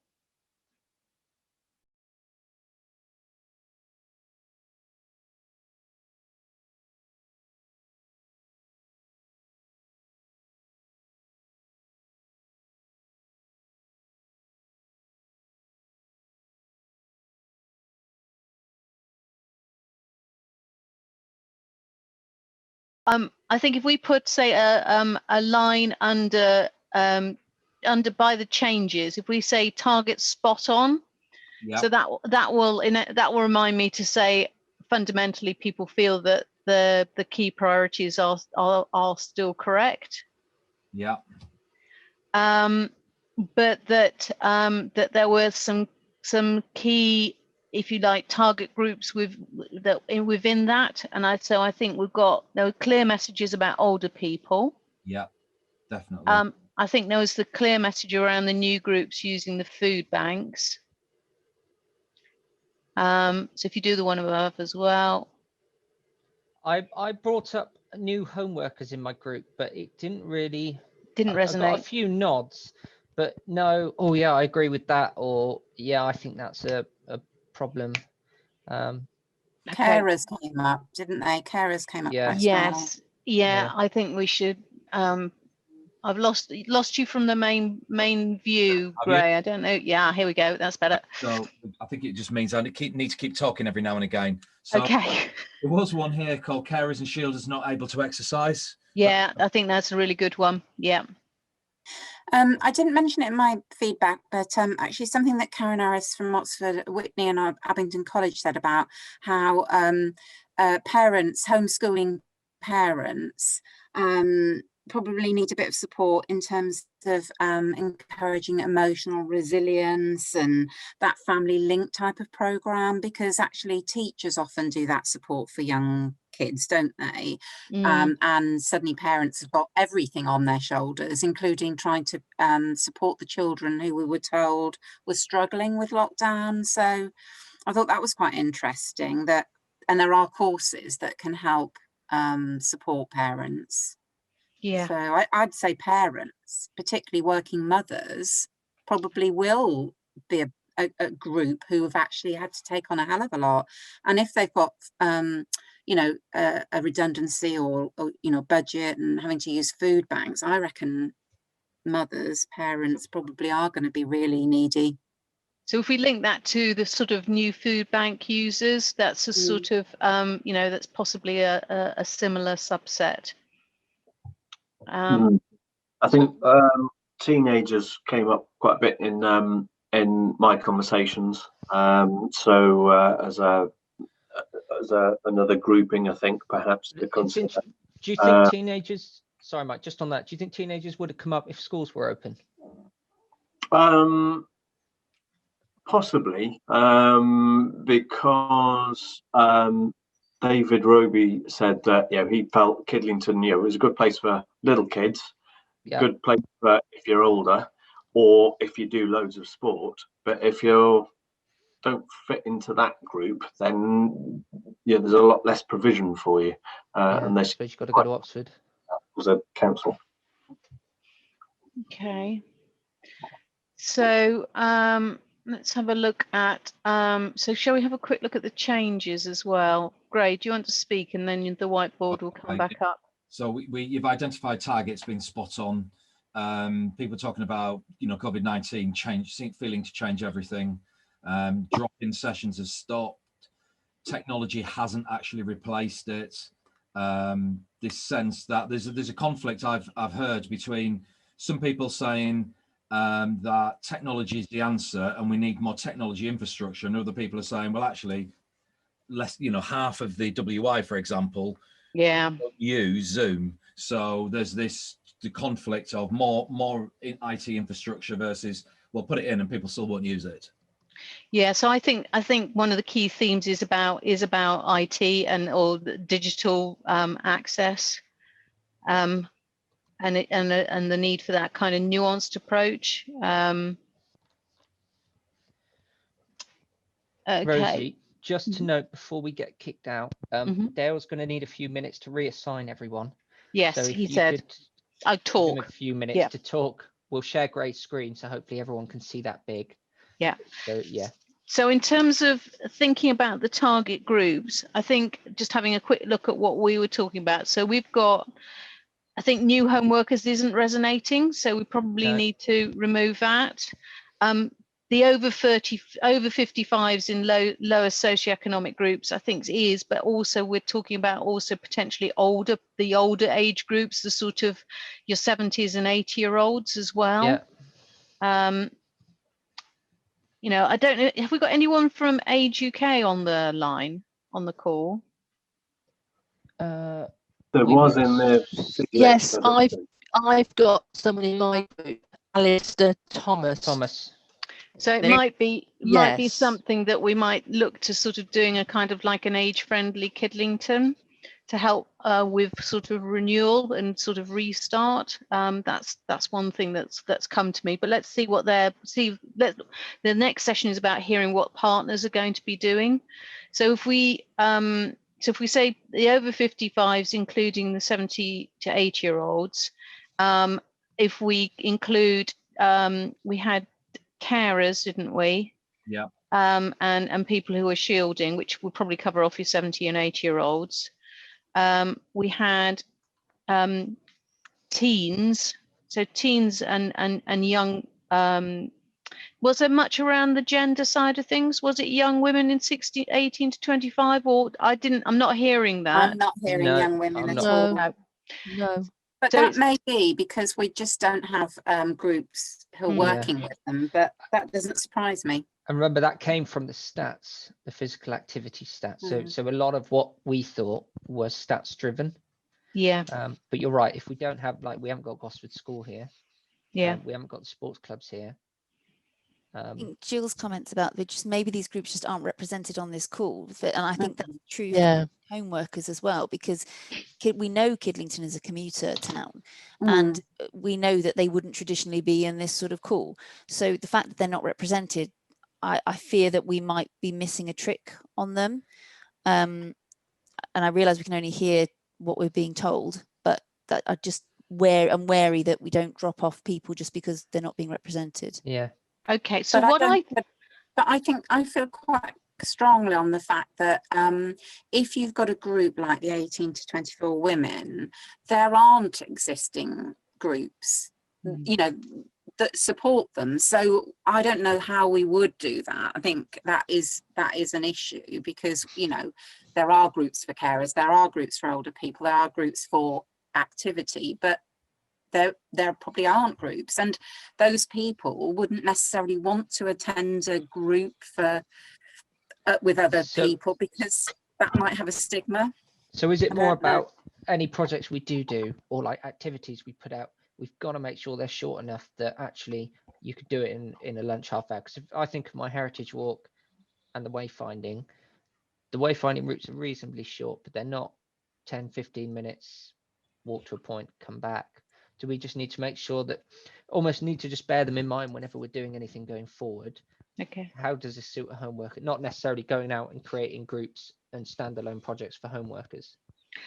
I think if we put, say, a line under by the changes, if we say target spot on, yep. So that will remind me to say fundamentally people feel that the key priorities are still correct. Yeah. But that there were some key, if you like, target groups within that, and I think there were clear messages about older people. Yeah, definitely. I think there was the clear message around the new groups using the food banks. So if you do the one above as well. I brought up new home workers in my group, but it didn't resonate. I got a few nods, but no. Oh yeah, I agree with that. Or yeah, I think that's a problem. Carers came up, didn't they? Carers came up. Yeah. Yes. Yeah, I think we should. I've lost you from the main view, Gray. I don't know. Yeah, here we go. That's better. So I think it just means I need to keep talking every now and again. So okay. There was one here called Carers and Shielders Not Able to Exercise. Yeah, I think that's a really good one. Yeah. I didn't mention it in my feedback, but actually something that Karen Harris from Oxford, Whitney and Abingdon College said about how parents, homeschooling parents, probably need a bit of support in terms of encouraging emotional resilience and that family link type of program, because actually teachers often do that support for young kids, don't they? And suddenly parents have got everything on their shoulders, including trying to support the children who we were told were struggling with lockdown. So I thought that was quite interesting, and there are courses that can help support parents. Yeah. So I'd say parents, particularly working mothers, probably will be a group who have actually had to take on a hell of a lot. And if they've got, a redundancy or budget and having to use food banks, I reckon parents probably are going to be really needy. So if we link that to the sort of new food bank users, that's a sort of, that's possibly a similar subset. I think teenagers came up quite a bit in my conversations. So as another grouping, I think perhaps the concept. Do you think teenagers? Sorry, Mike. Just on that, do you think teenagers would have come up if schools were open? Possibly, because David Roby said that he felt Kidlington was a good place for little kids, good place for if you're older or if you do loads of sport. But if you don't fit into that group, then there's a lot less provision for you, unless you've got to go to Oxford as a council. Okay. So let's have a look at, so shall we have a quick look at the changes as well? Gray, do you want to speak, and then the whiteboard will come back up? So you've identified targets being spot on. People talking about, COVID-19 feeling to change everything. Drop-in sessions have stopped. Technology hasn't actually replaced it. This sense that there's a conflict I've heard between some people saying that technology is the answer and we need more technology infrastructure, and other people are saying, well, actually, less, half of the WI, for example, don't use Zoom. So there's the conflict of more in IT infrastructure versus, well, put it in and people still won't use it. Yeah, so I think one of the key themes is about IT or the digital access, and the need for that kind of nuanced approach. Okay. Rosie, just to note before we get kicked out, Dale's going to need a few minutes to reassign everyone. Yes, so he said I'll talk. Give him a few minutes to talk. We'll share Gray's screen, so hopefully everyone can see that big. Yeah. So yeah. So in terms of thinking about the target groups, I think just having a quick look at what we were talking about. So we've got, I think new home workers isn't resonating, so we probably need to remove that. The over 55s in lower socioeconomic groups, I think is, but also we're talking about also potentially the older age groups, the sort of your 70s and 80-year-olds as well. Yeah. I don't know, have we got anyone from Age UK on the line, on the call? There was in there. Yes, I've got someone in my group, Alistair Thomas. So it might be something that we might look to sort of doing a kind of like an age-friendly Kidlington to help with sort of renewal and sort of restart. That's one thing that's come to me. But let's see what the next session is about, hearing what partners are going to be doing. So if we say the over 55s, including the 70 to 80-year-olds, if we include, we had carers, didn't we? Yeah. And people who are shielding, which will probably cover off your 70 and 80-year-olds. We had teens, so teens and young. Was there much around the gender side of things? Was it young women in 18 to 25, or I'm not hearing that. I'm not hearing young women at all. No. But so that may be because we just don't have groups who are working with them, but that doesn't surprise me. And remember, that came from the stats, the physical activity stats. So a lot of what we thought was stats driven. Yeah. But you're right. If we don't have, we haven't got Gosford School here. Yeah. We haven't got the sports clubs here. I think Jill's comments about maybe these groups just aren't represented on this call, and I think that's true for home workers as well, because we know Kidlington is a commuter town, and we know that they wouldn't traditionally be in this sort of call. So the fact that they're not represented, I fear that we might be missing a trick on them. And I realise we can only hear what we're being told, but that I'm wary that we don't drop off people just because they're not being represented. Yeah. Okay, so but I think I feel quite strongly on the fact that if you've got a group like the 18 to 24 women, there aren't existing groups, that support them. So I don't know how we would do that. I think that is an issue, because there are groups for carers, there are groups for older people, there are groups for activity, but there probably aren't groups, and those people wouldn't necessarily want to attend a group for with other people, because that might have a stigma. So is it more about any projects we do or like activities we put out? we've got to make sure they're short enough that actually you could do it in a lunch half hour. Because if I think of my heritage walk and the wayfinding routes are reasonably short, but they're not 10-15 minutes, walk to a point, come back. Do we just need to make sure that, almost need to just bear them in mind whenever we're doing anything going forward? Okay. How does this suit a home worker? Not necessarily going out and creating groups and standalone projects for home workers.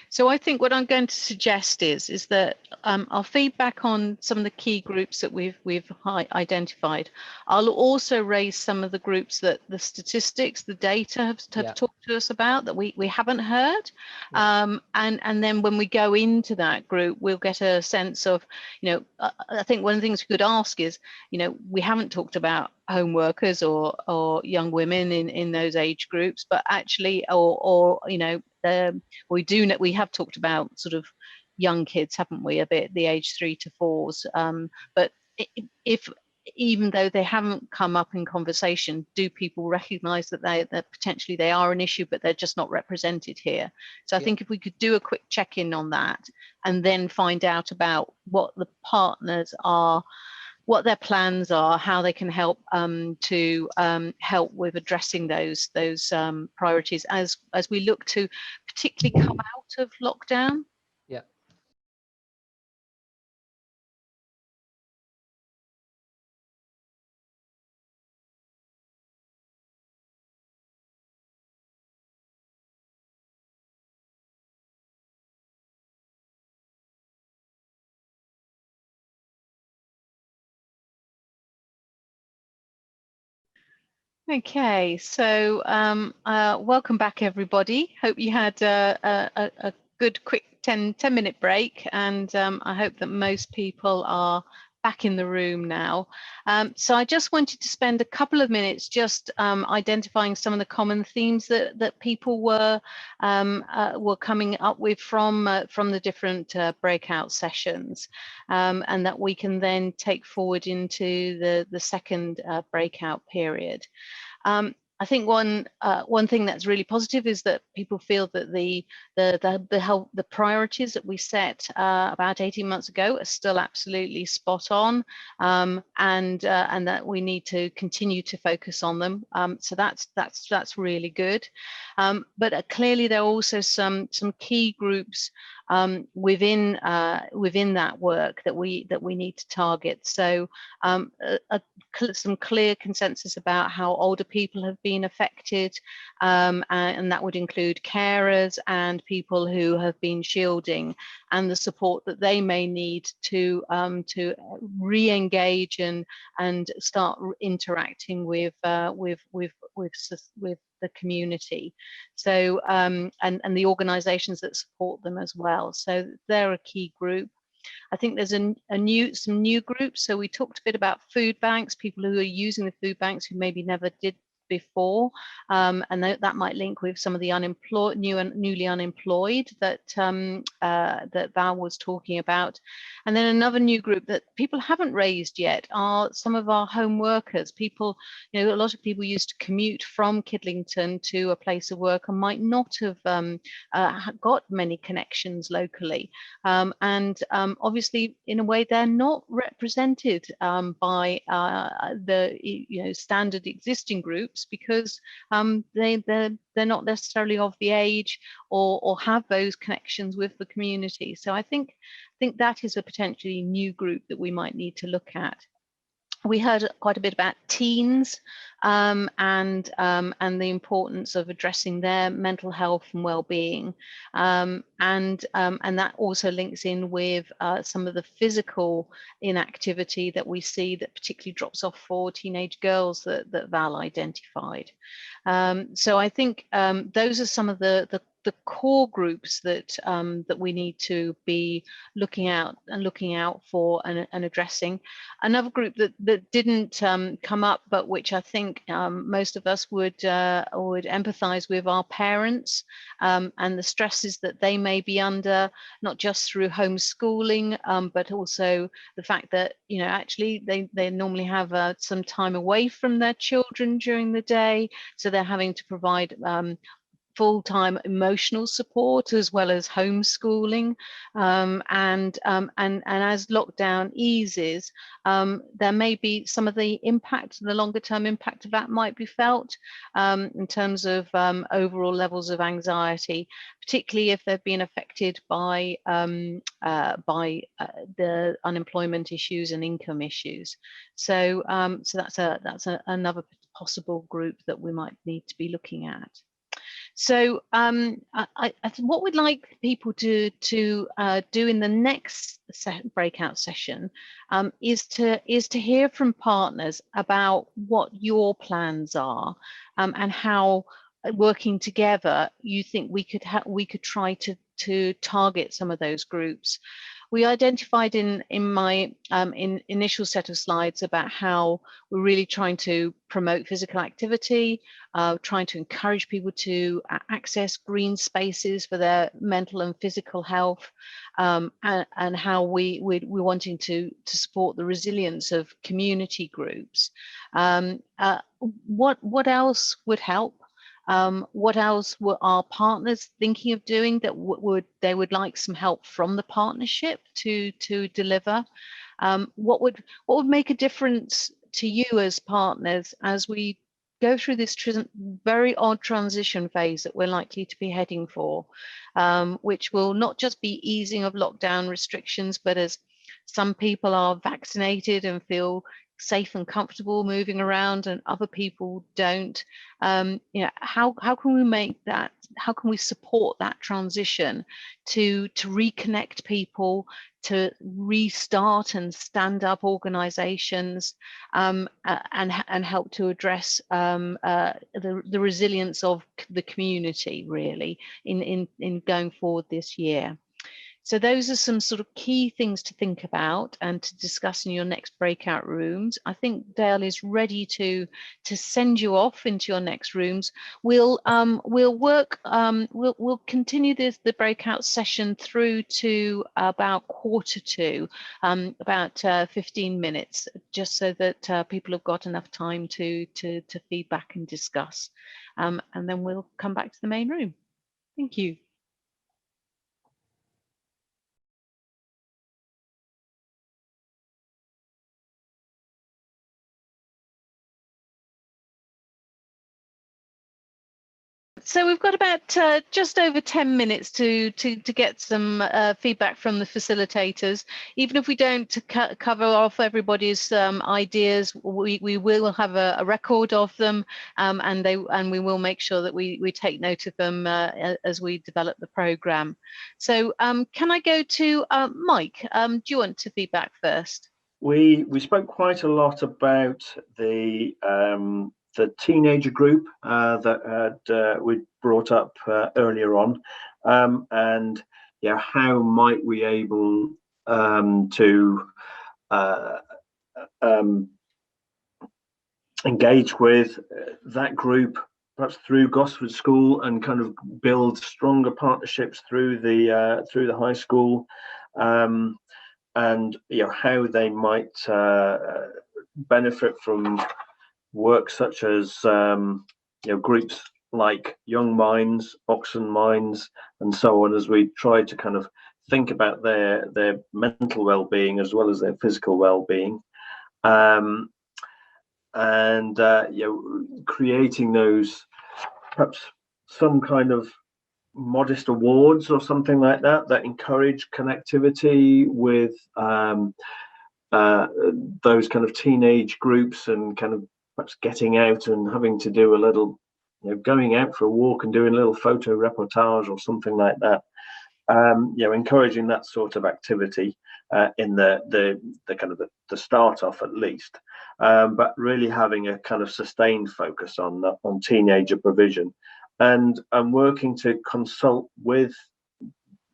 So I think what I'm going to suggest is that our feedback on some of the key groups that we've identified. I'll also raise some of the groups that the statistics, the data have talked to us about that we haven't heard, and then when we go into that group, we'll get a sense of, I think one of the things we could ask is, we haven't talked about home workers or young women in those age groups, but actually, we have talked about sort of young kids, haven't we, a bit, the age 3 to 4s, but if even though they haven't come up in conversation, do people recognize that that potentially they are an issue, but they're just not represented here? So I think if we could do a quick check-in on that and then find out about what the partners are, what their plans are, how they can help to help with addressing those priorities as we look to particularly come out of lockdown. Yeah. Okay, so welcome back, everybody. Hope you had a good quick 10-minute break, and I hope that most people are back in the room now. So I just wanted to spend a couple of minutes just identifying some of the common themes that people were coming up with from the different breakout sessions, and that we can then take forward into the second breakout period. I think one thing that's really positive is that people feel that the priorities that we set about 18 months ago are still absolutely spot on, and that we need to continue to focus on them. So that's really good. But clearly there are also some key groups within that work that we need to target. So some clear consensus about how older people have been affected, and that would include carers and people who have been shielding, and the support that they may need to re-engage and start interacting with the community. So and the organizations that support them as well. So they're a key group. I think there's some new groups. So we talked a bit about food banks, people who are using the food banks who maybe never did before, and that might link with some of the unemployed, newly unemployed that that Val was talking about. And then another new group that people haven't raised yet are some of our home workers. People, a lot of people used to commute from Kidlington to a place of work and might not have got many connections locally, and obviously in a way they're not represented by the standard existing groups, because they're not necessarily of the age or have those connections with the community. So I think that is a potentially new group that we might need to look at. We heard quite a bit about teens and the importance of addressing their mental health and well-being, and that also links in with some of the physical inactivity that we see that particularly drops off for teenage girls that Val identified. So I think those are some of the core groups that we need to be looking out for and addressing. Another group that didn't come up, but which I think most of us would empathise with, are parents and the stresses that they may be under, not just through homeschooling, but also the fact that actually they normally have some time away from their children during the day, so they're having to provide full-time emotional support as well as homeschooling, and as lockdown eases, there may be some of the impact, the longer term impact of that might be felt in terms of overall levels of anxiety, particularly if they've been affected by the unemployment issues and income issues. So that's another possible group that we might need to be looking at. So what we'd like people to do in the next breakout session is to hear from partners about what your plans are, and how working together you think we could try to target some of those groups. We identified in my initial set of slides about how we're really trying to promote physical activity, trying to encourage people to access green spaces for their mental and physical health, and how we're wanting to support the resilience of community groups. What else would help? What else were our partners thinking of doing that they would like some help from the partnership to deliver? What would make a difference to you as partners as we go through this very odd transition phase that we're likely to be heading for, which will not just be easing of lockdown restrictions, but as some people are vaccinated and feel safe and comfortable moving around and other people don't, how can we make that, how can we support that transition to reconnect people, to restart and stand up organizations, and help to address the resilience of the community really in going forward this year. So those are some sort of key things to think about and to discuss in your next breakout rooms. I think Dale is ready to send you off into your next rooms. We'll continue the breakout session through to about 1:45, about 15 minutes, just so that people have got enough time to feedback and discuss, and then we'll come back to the main room. Thank you. So we've got about just over 10 minutes to get some feedback from the facilitators. Even if we don't cover off everybody's ideas, we will have a record of them, and we will make sure that we take note of them as we develop the programme. So can I go to Mike? Do you want to feedback first? We spoke quite a lot about the teenager group that we brought up earlier on, and how might we able to engage with that group, perhaps through Gosford School, and kind of build stronger partnerships through the high school, and how they might benefit from work such as groups like Young Minds, Oxen Minds, and so on, as we try to kind of think about their mental well-being as well as their physical well-being, and creating those, perhaps some kind of modest awards or something like that encourage connectivity with those kind of teenage groups, and kind of perhaps getting out and having to do a little, going out for a walk and doing a little photo reportage or something like that. Encouraging that sort of activity in the kind of the start off at least, but really having a kind of sustained focus on teenager provision, and working to consult with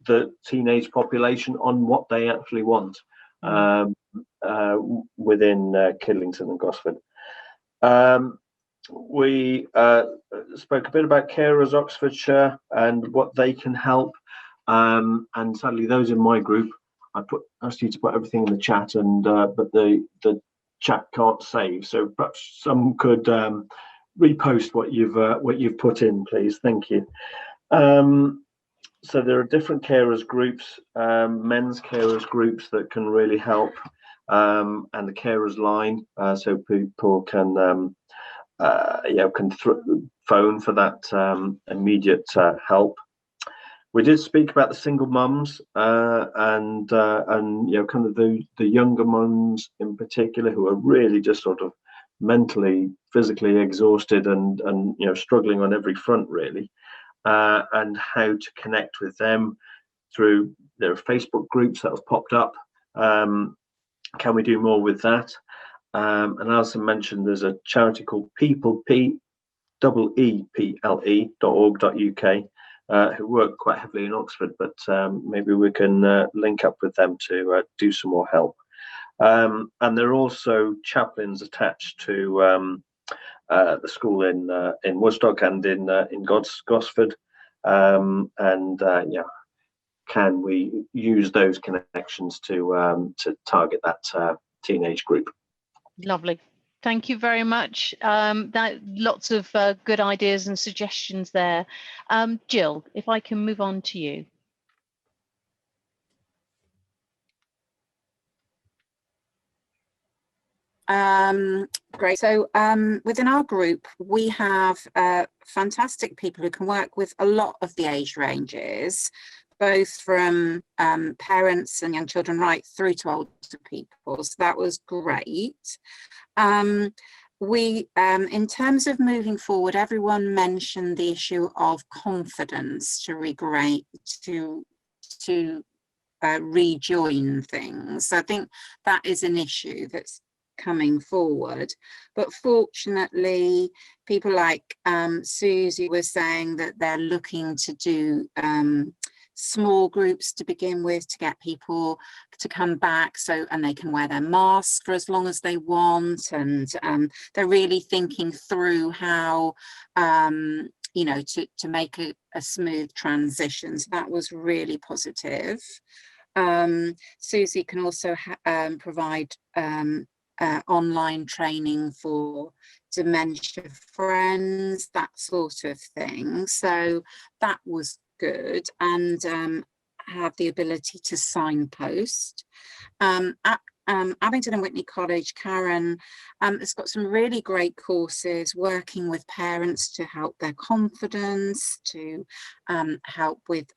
the teenage population on what they actually want within Kidlington and Gosford. We spoke a bit about Carers Oxfordshire and what they can help, and sadly those in my group, I asked you to put everything in the chat, and but the chat can't save, so perhaps some could repost what you've put in, please. Thank you. So there are different carers groups, men's carers groups that can really help, and the carers line, so people can phone for that immediate help. We did speak about the single mums and kind of the younger mums in particular, who are really just sort of mentally, physically exhausted and struggling on every front really, and how to connect with them through their Facebook groups that have popped up. Can we do more with that? And Alison mentioned there's a charity called People, PEEPLE.org.uk, who work quite heavily in Oxford, but maybe we can link up with them to do some more help. And there are also chaplains attached to the school in Woodstock and in Gosford, can we use those connections to target that teenage group? Lovely. Thank you very much. That lots of good ideas and suggestions there. Jill, if I can move on to you. Great. So within our group, we have fantastic people who can work with a lot of the age ranges, both from parents and young children right through to older people. So that was great. We, in terms of moving forward, everyone mentioned the issue of confidence to rejoin things. So I think that is an issue that's coming forward, but fortunately people like Susie was saying that they're looking to do small groups to begin with to get people to come back, and they can wear their masks for as long as they want, and they're really thinking through how to make a smooth transition. So that was really positive. Susie can also provide online training for dementia friends, that sort of thing. So that was good, and have the ability to signpost. At Abingdon and Whitney College, Karen has got some really great courses working with parents to help their confidence, to help with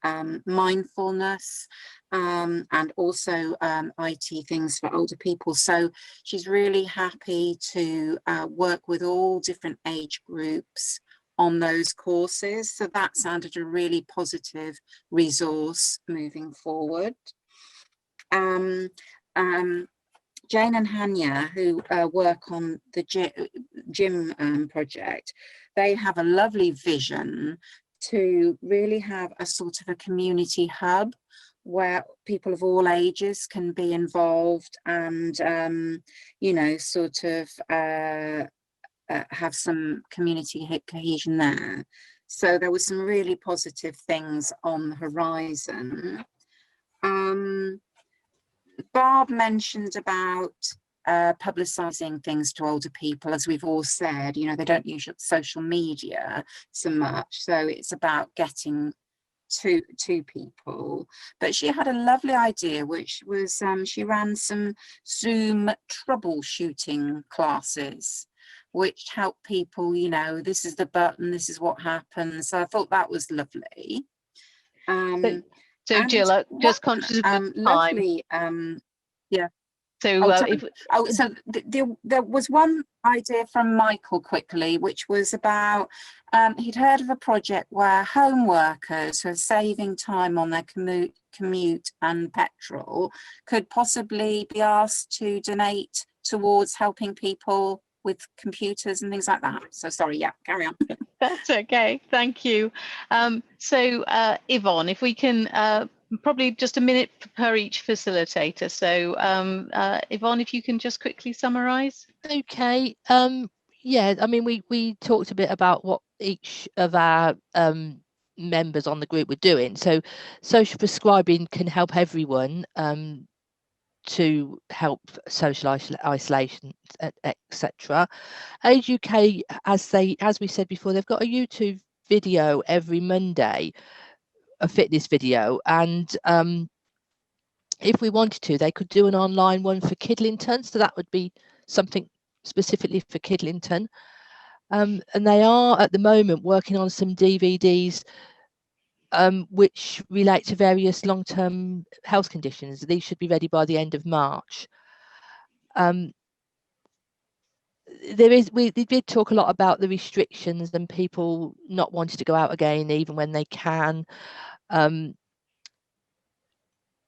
mindfulness, and also IT things for older people. So she's really happy to work with all different age groups on those courses. So that sounded a really positive resource moving forward. Jane and Hanya, who work on the gym project, they have a lovely vision to really have a sort of a community hub where people of all ages can be involved and, have some community cohesion there. So there were some really positive things on the horizon. Barb mentioned about publicising things to older people. As we've all said, they don't use social media so much, so it's about getting to people. But she had a lovely idea, which was she ran some Zoom troubleshooting classes, which help people, this is the button, this is what happens. So I thought that was lovely. So Jill, just conscious of time. Lovely, yeah. So there was one idea from Michael quickly, which was about he'd heard of a project where home workers who are saving time on their commute and petrol could possibly be asked to donate towards helping people with computers and things like that. So sorry, yeah, carry on. That's okay, thank you. So Yvonne, if we can probably just a minute per each facilitator. So Yvonne, if you can just quickly summarize. Okay. Yeah, I mean, we talked a bit about what each of our members on the group were doing. So social prescribing can help everyone to help social isolation, etc. Age UK, as we said before, they've got a YouTube video every Monday, a fitness video, and if we wanted to, they could do an online one for Kidlington, so that would be something specifically for Kidlington. And they are at the moment working on some DVDs which relate to various long-term health conditions. These should be ready by the end of March. We did talk a lot about the restrictions and people not wanting to go out again even when they can.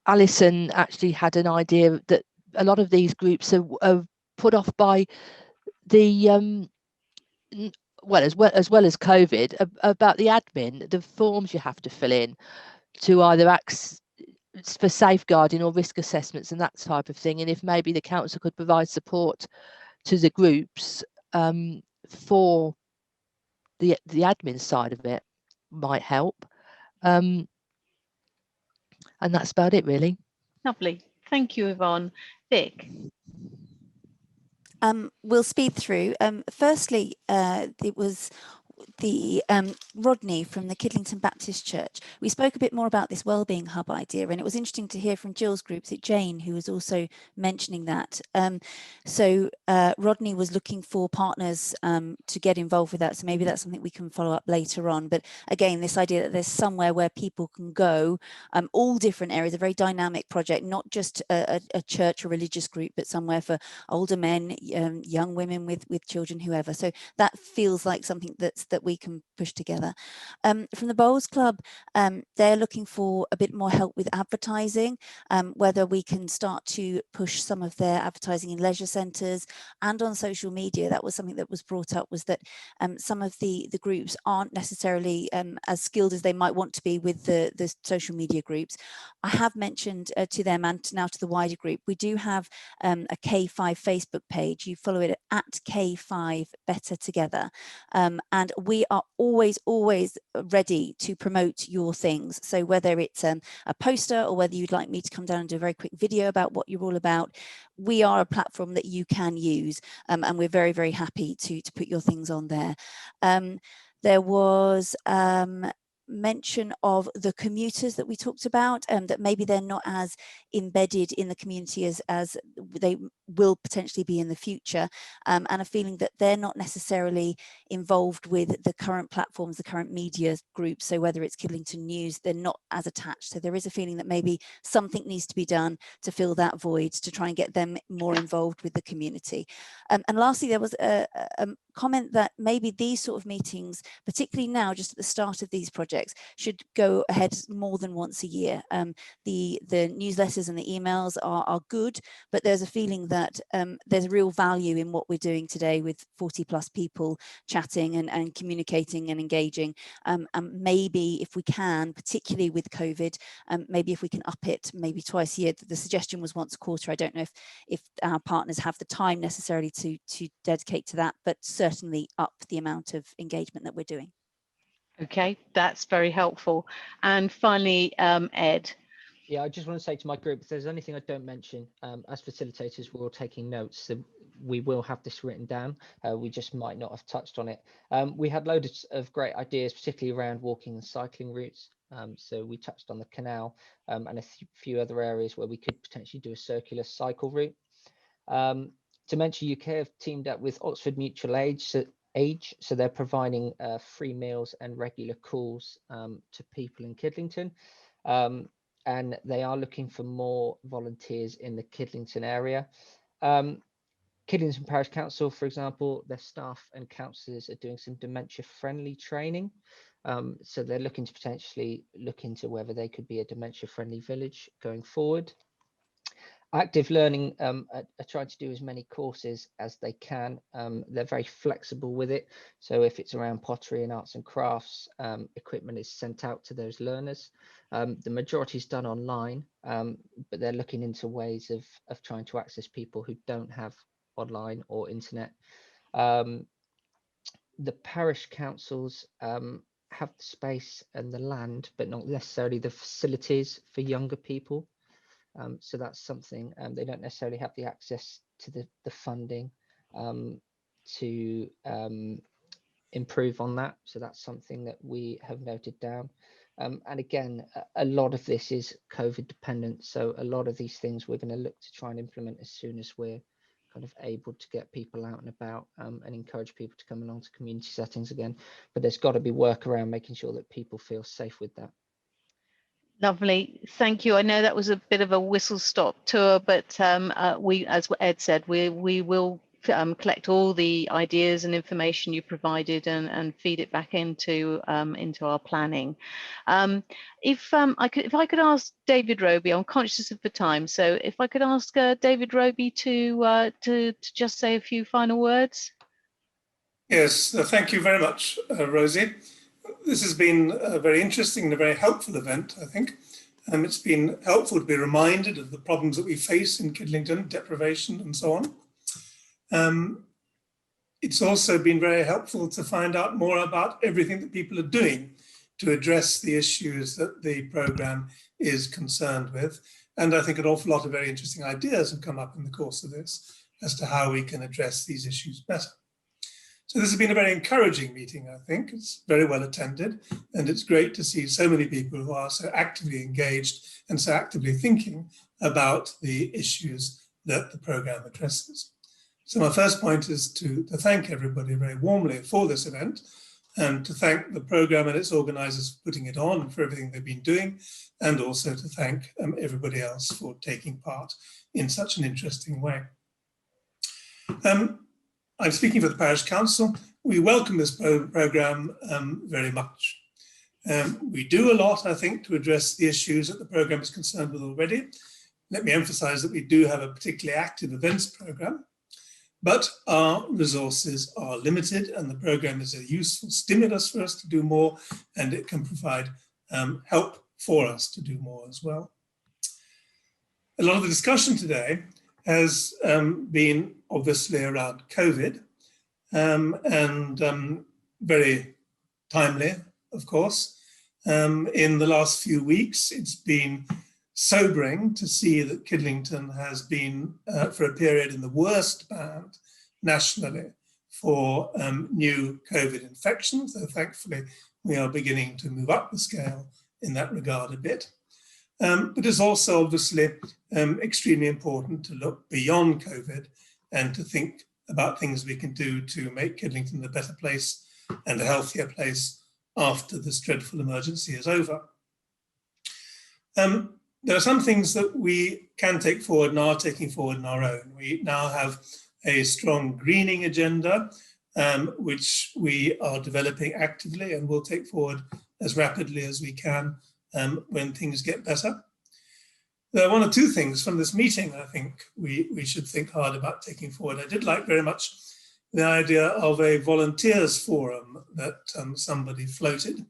Alison actually had an idea that a lot of these groups are put off by the as well as COVID, about the admin, the forms you have to fill in to either act for safeguarding or risk assessments and that type of thing. And if maybe the council could provide support to the groups for the admin side of it, might help. And that's about it, really. Lovely. Thank you, Yvonne. Vic. We'll speed through. Firstly, it was the Rodney from the Kidlington Baptist Church. We spoke a bit more about this wellbeing hub idea, and it was interesting to hear from Jill's group, Jane, who was also mentioning that. So Rodney was looking for partners to get involved with that, so maybe that's something we can follow up later on. But again, this idea that there's somewhere where people can go, all different areas, a very dynamic project, not just a church or religious group, but somewhere for older men, young women with children, whoever. So that feels like something that we can push together. From the Bowls Club, they're looking for a bit more help with advertising, whether we can start to push some of their advertising in leisure centres and on social media. That was something that was brought up, was that some of the groups aren't necessarily as skilled as they might want to be with the social media groups. I have mentioned to them and now to the wider group, we do have a K5 Facebook page. You follow it at K5 Better Together, and we are always ready to promote your things. So whether it's a poster or whether you'd like me to come down and do a very quick video about what you're all about, we are a platform that you can use, and we're very, very happy to put your things on there. There was mention of the commuters that we talked about, that maybe they're not as embedded in the community as they will potentially be in the future, and a feeling that they're not necessarily involved with the current platforms, the current media groups. So whether it's Kidlington News, they're not as attached. So there is a feeling that maybe something needs to be done to fill that void, to try and get them more involved with the community. And lastly, there was a comment that maybe these sort of meetings, particularly now just at the start of these projects, should go ahead more than once a year. The newsletters and the emails are good, but there's a feeling that there's real value in what we're doing today with 40+ people chatting and communicating and engaging. And maybe if we can, particularly with COVID, maybe if we can up it maybe twice a year. The suggestion was once a quarter. I don't know if our partners have the time necessarily to dedicate to that, but certainly up the amount of engagement that we're doing. Okay, that's very helpful. And finally, Ed. Yeah, I just want to say to my group, if there's anything I don't mention, as facilitators, we're all taking notes. So we will have this written down. We just might not have touched on it. We had loads of great ideas, particularly around walking and cycling routes. So we touched on the canal and a few other areas where we could potentially do a circular cycle route. Dementia UK have teamed up with Oxford Mutual Age, so they're providing free meals and regular calls to people in Kidlington. And they are looking for more volunteers in the Kidlington area. Kidlington Parish Council, for example, their staff and councillors are doing some dementia-friendly training. So they're looking to potentially look into whether they could be a dementia-friendly village going forward. Active Learning are trying to do as many courses as they can. They're very flexible with it. So if it's around pottery and arts and crafts, equipment is sent out to those learners. The majority is done online, but they're looking into ways of trying to access people who don't have online or internet. The parish councils have the space and the land, but not necessarily the facilities for younger people. So that's something. They don't necessarily have the access to the funding to improve on that. So that's something that we have noted down. And again, a lot of this is COVID dependent. So a lot of these things we're going to look to try and implement as soon as we're kind of able to get people out and about and encourage people to come along to community settings again. But there's got to be work around making sure that people feel safe with that. Lovely, thank you. I know that was a bit of a whistle-stop tour, but we, as Ed said, we will collect all the ideas and information you provided and feed it back into our planning. If I could ask David Roby, I'm conscious of the time, so if I could ask David Roby to just say a few final words. Yes, thank you very much, Rosie. This has been a very interesting and a very helpful event, I think. It's been helpful to be reminded of the problems that we face in Kidlington, deprivation and so on. It's also been very helpful to find out more about everything that people are doing to address the issues that the programme is concerned with. And I think an awful lot of very interesting ideas have come up in the course of this as to how we can address these issues better. So this has been a very encouraging meeting, I think. It's very well attended, and it's great to see so many people who are so actively engaged and so actively thinking about the issues that the programme addresses. So my first point is to thank everybody very warmly for this event, and to thank the programme and its organisers for putting it on and for everything they've been doing, and also to thank everybody else for taking part in such an interesting way. I'm speaking for the Parish Council. We welcome this programme very much. We do a lot, I think, to address the issues that the programme is concerned with already. Let me emphasise that we do have a particularly active events programme, but our resources are limited, and the programme is a useful stimulus for us to do more, and it can provide help for us to do more as well. A lot of the discussion today has been obviously around COVID and very timely, of course. In the last few weeks, it's been sobering to see that Kidlington has been, for a period, in the worst band nationally for new COVID infections, though thankfully we are beginning to move up the scale in that regard a bit. But it's also obviously extremely important to look beyond COVID and to think about things we can do to make Kidlington a better place and a healthier place after this dreadful emergency is over. There are some things that we can take forward and are taking forward on our own. We now have a strong greening agenda, which we are developing actively and will take forward as rapidly as we can when things get better. There are one or two things from this meeting I think we should think hard about taking forward. I did like very much the idea of a volunteers forum that somebody floated.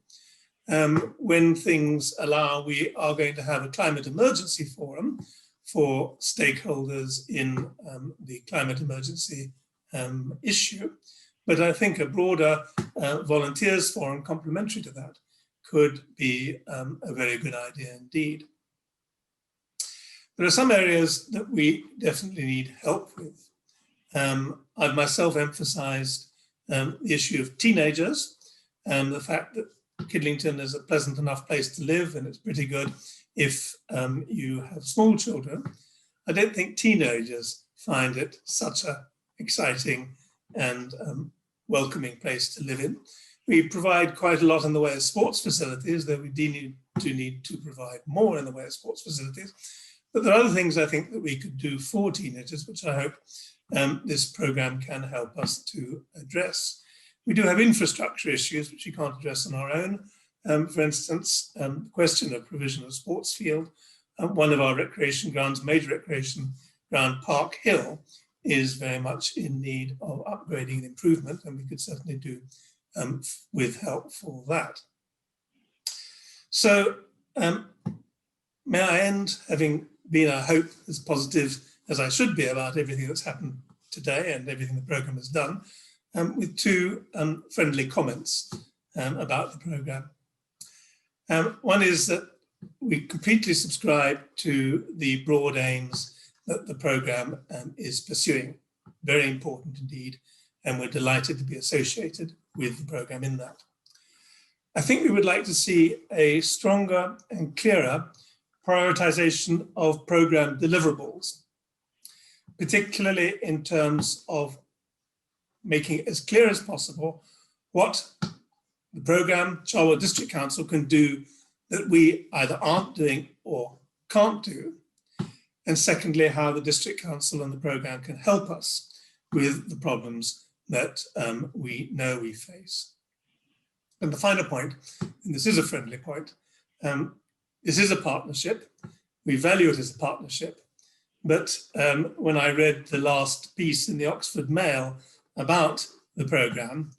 When things allow, we are going to have a climate emergency forum for stakeholders in the climate emergency issue. But I think a broader volunteers forum complementary to that could be a very good idea indeed. There are some areas that we definitely need help with. I've myself emphasised the issue of teenagers and the fact that Kidlington is a pleasant enough place to live, and it's pretty good if you have small children. I don't think teenagers find it such an exciting and welcoming place to live in. We provide quite a lot in the way of sports facilities, though we do need to provide more in the way of sports facilities. But there are other things I think that we could do for teenagers, which I hope this programme can help us to address. We do have infrastructure issues which we can't address on our own. For instance, the question of provision of sports field. One of our recreation grounds, major recreation ground, Park Hill, is very much in need of upgrading and improvement, and we could certainly do with help for that. So may I end, having been, I hope, as positive as I should be about everything that's happened today and everything the programme has done, with two friendly comments about the programme. One is that we completely subscribe to the broad aims that the programme is pursuing. Very important indeed, and we're delighted to be associated with the programme in that. I think we would like to see a stronger and clearer prioritisation of programme deliverables, particularly in terms of making it as clear as possible what the programme Cherwell District Council can do that we either aren't doing or can't do, and secondly, how the District Council and the programme can help us with the problems that we know we face. And the final point, and this is a friendly point, this is a partnership. We value it as a partnership, but when I read the last piece in the Oxford Mail about the programme,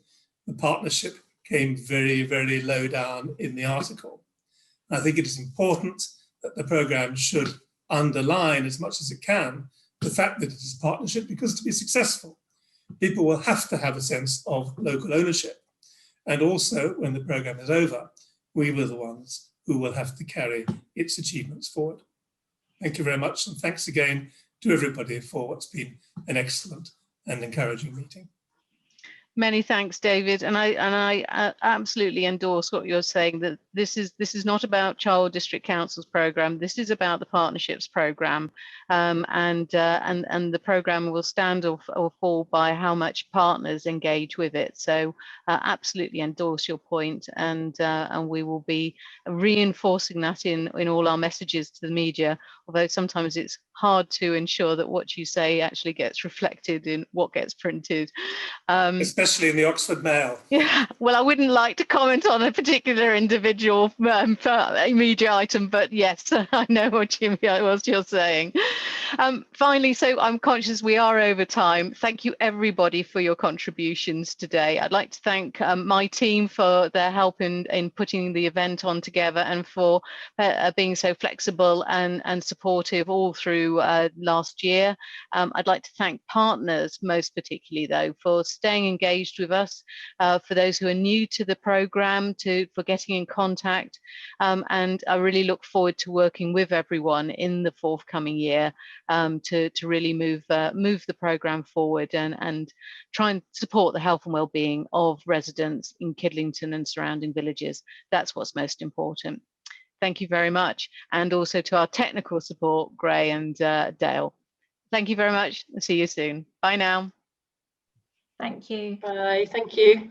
the partnership came very, very low down in the article. I think it is important that the programme should underline as much as it can the fact that it is a partnership, because to be successful, people will have to have a sense of local ownership. And also, when the programme is over, we were the ones who will have to carry its achievements forward. Thank you very much, and thanks again to everybody for what's been an excellent and encouraging meeting. Many thanks, David, and I absolutely endorse what you're saying, that this is not about Cherwell District Council's programme. This is about the partnerships programme, and the programme will stand or fall by how much partners engage with it. So absolutely endorse your point, and we will be reinforcing that in all our messages to the media. Although sometimes it's hard to ensure that what you say actually gets reflected in what gets printed. Especially in the Oxford Mail. Yeah, well, I wouldn't like to comment on a particular individual media item, but yes, I know what you're saying. Finally, so I'm conscious we are over time. Thank you everybody for your contributions today. I'd like to thank my team for their help in putting the event on together, and for being so flexible and supportive all through last year. I'd like to thank partners, most particularly though, for staying engaged with us, for those who are new to the programme, for getting in contact, and I really look forward to working with everyone in the forthcoming year to really move the programme forward and try and support the health and well-being of residents in Kidlington and surrounding villages. That's what's most important. Thank you very much, and also to our technical support, Gray and Dale. Thank you very much. See you soon. Bye now. Thank you. Bye. Thank you.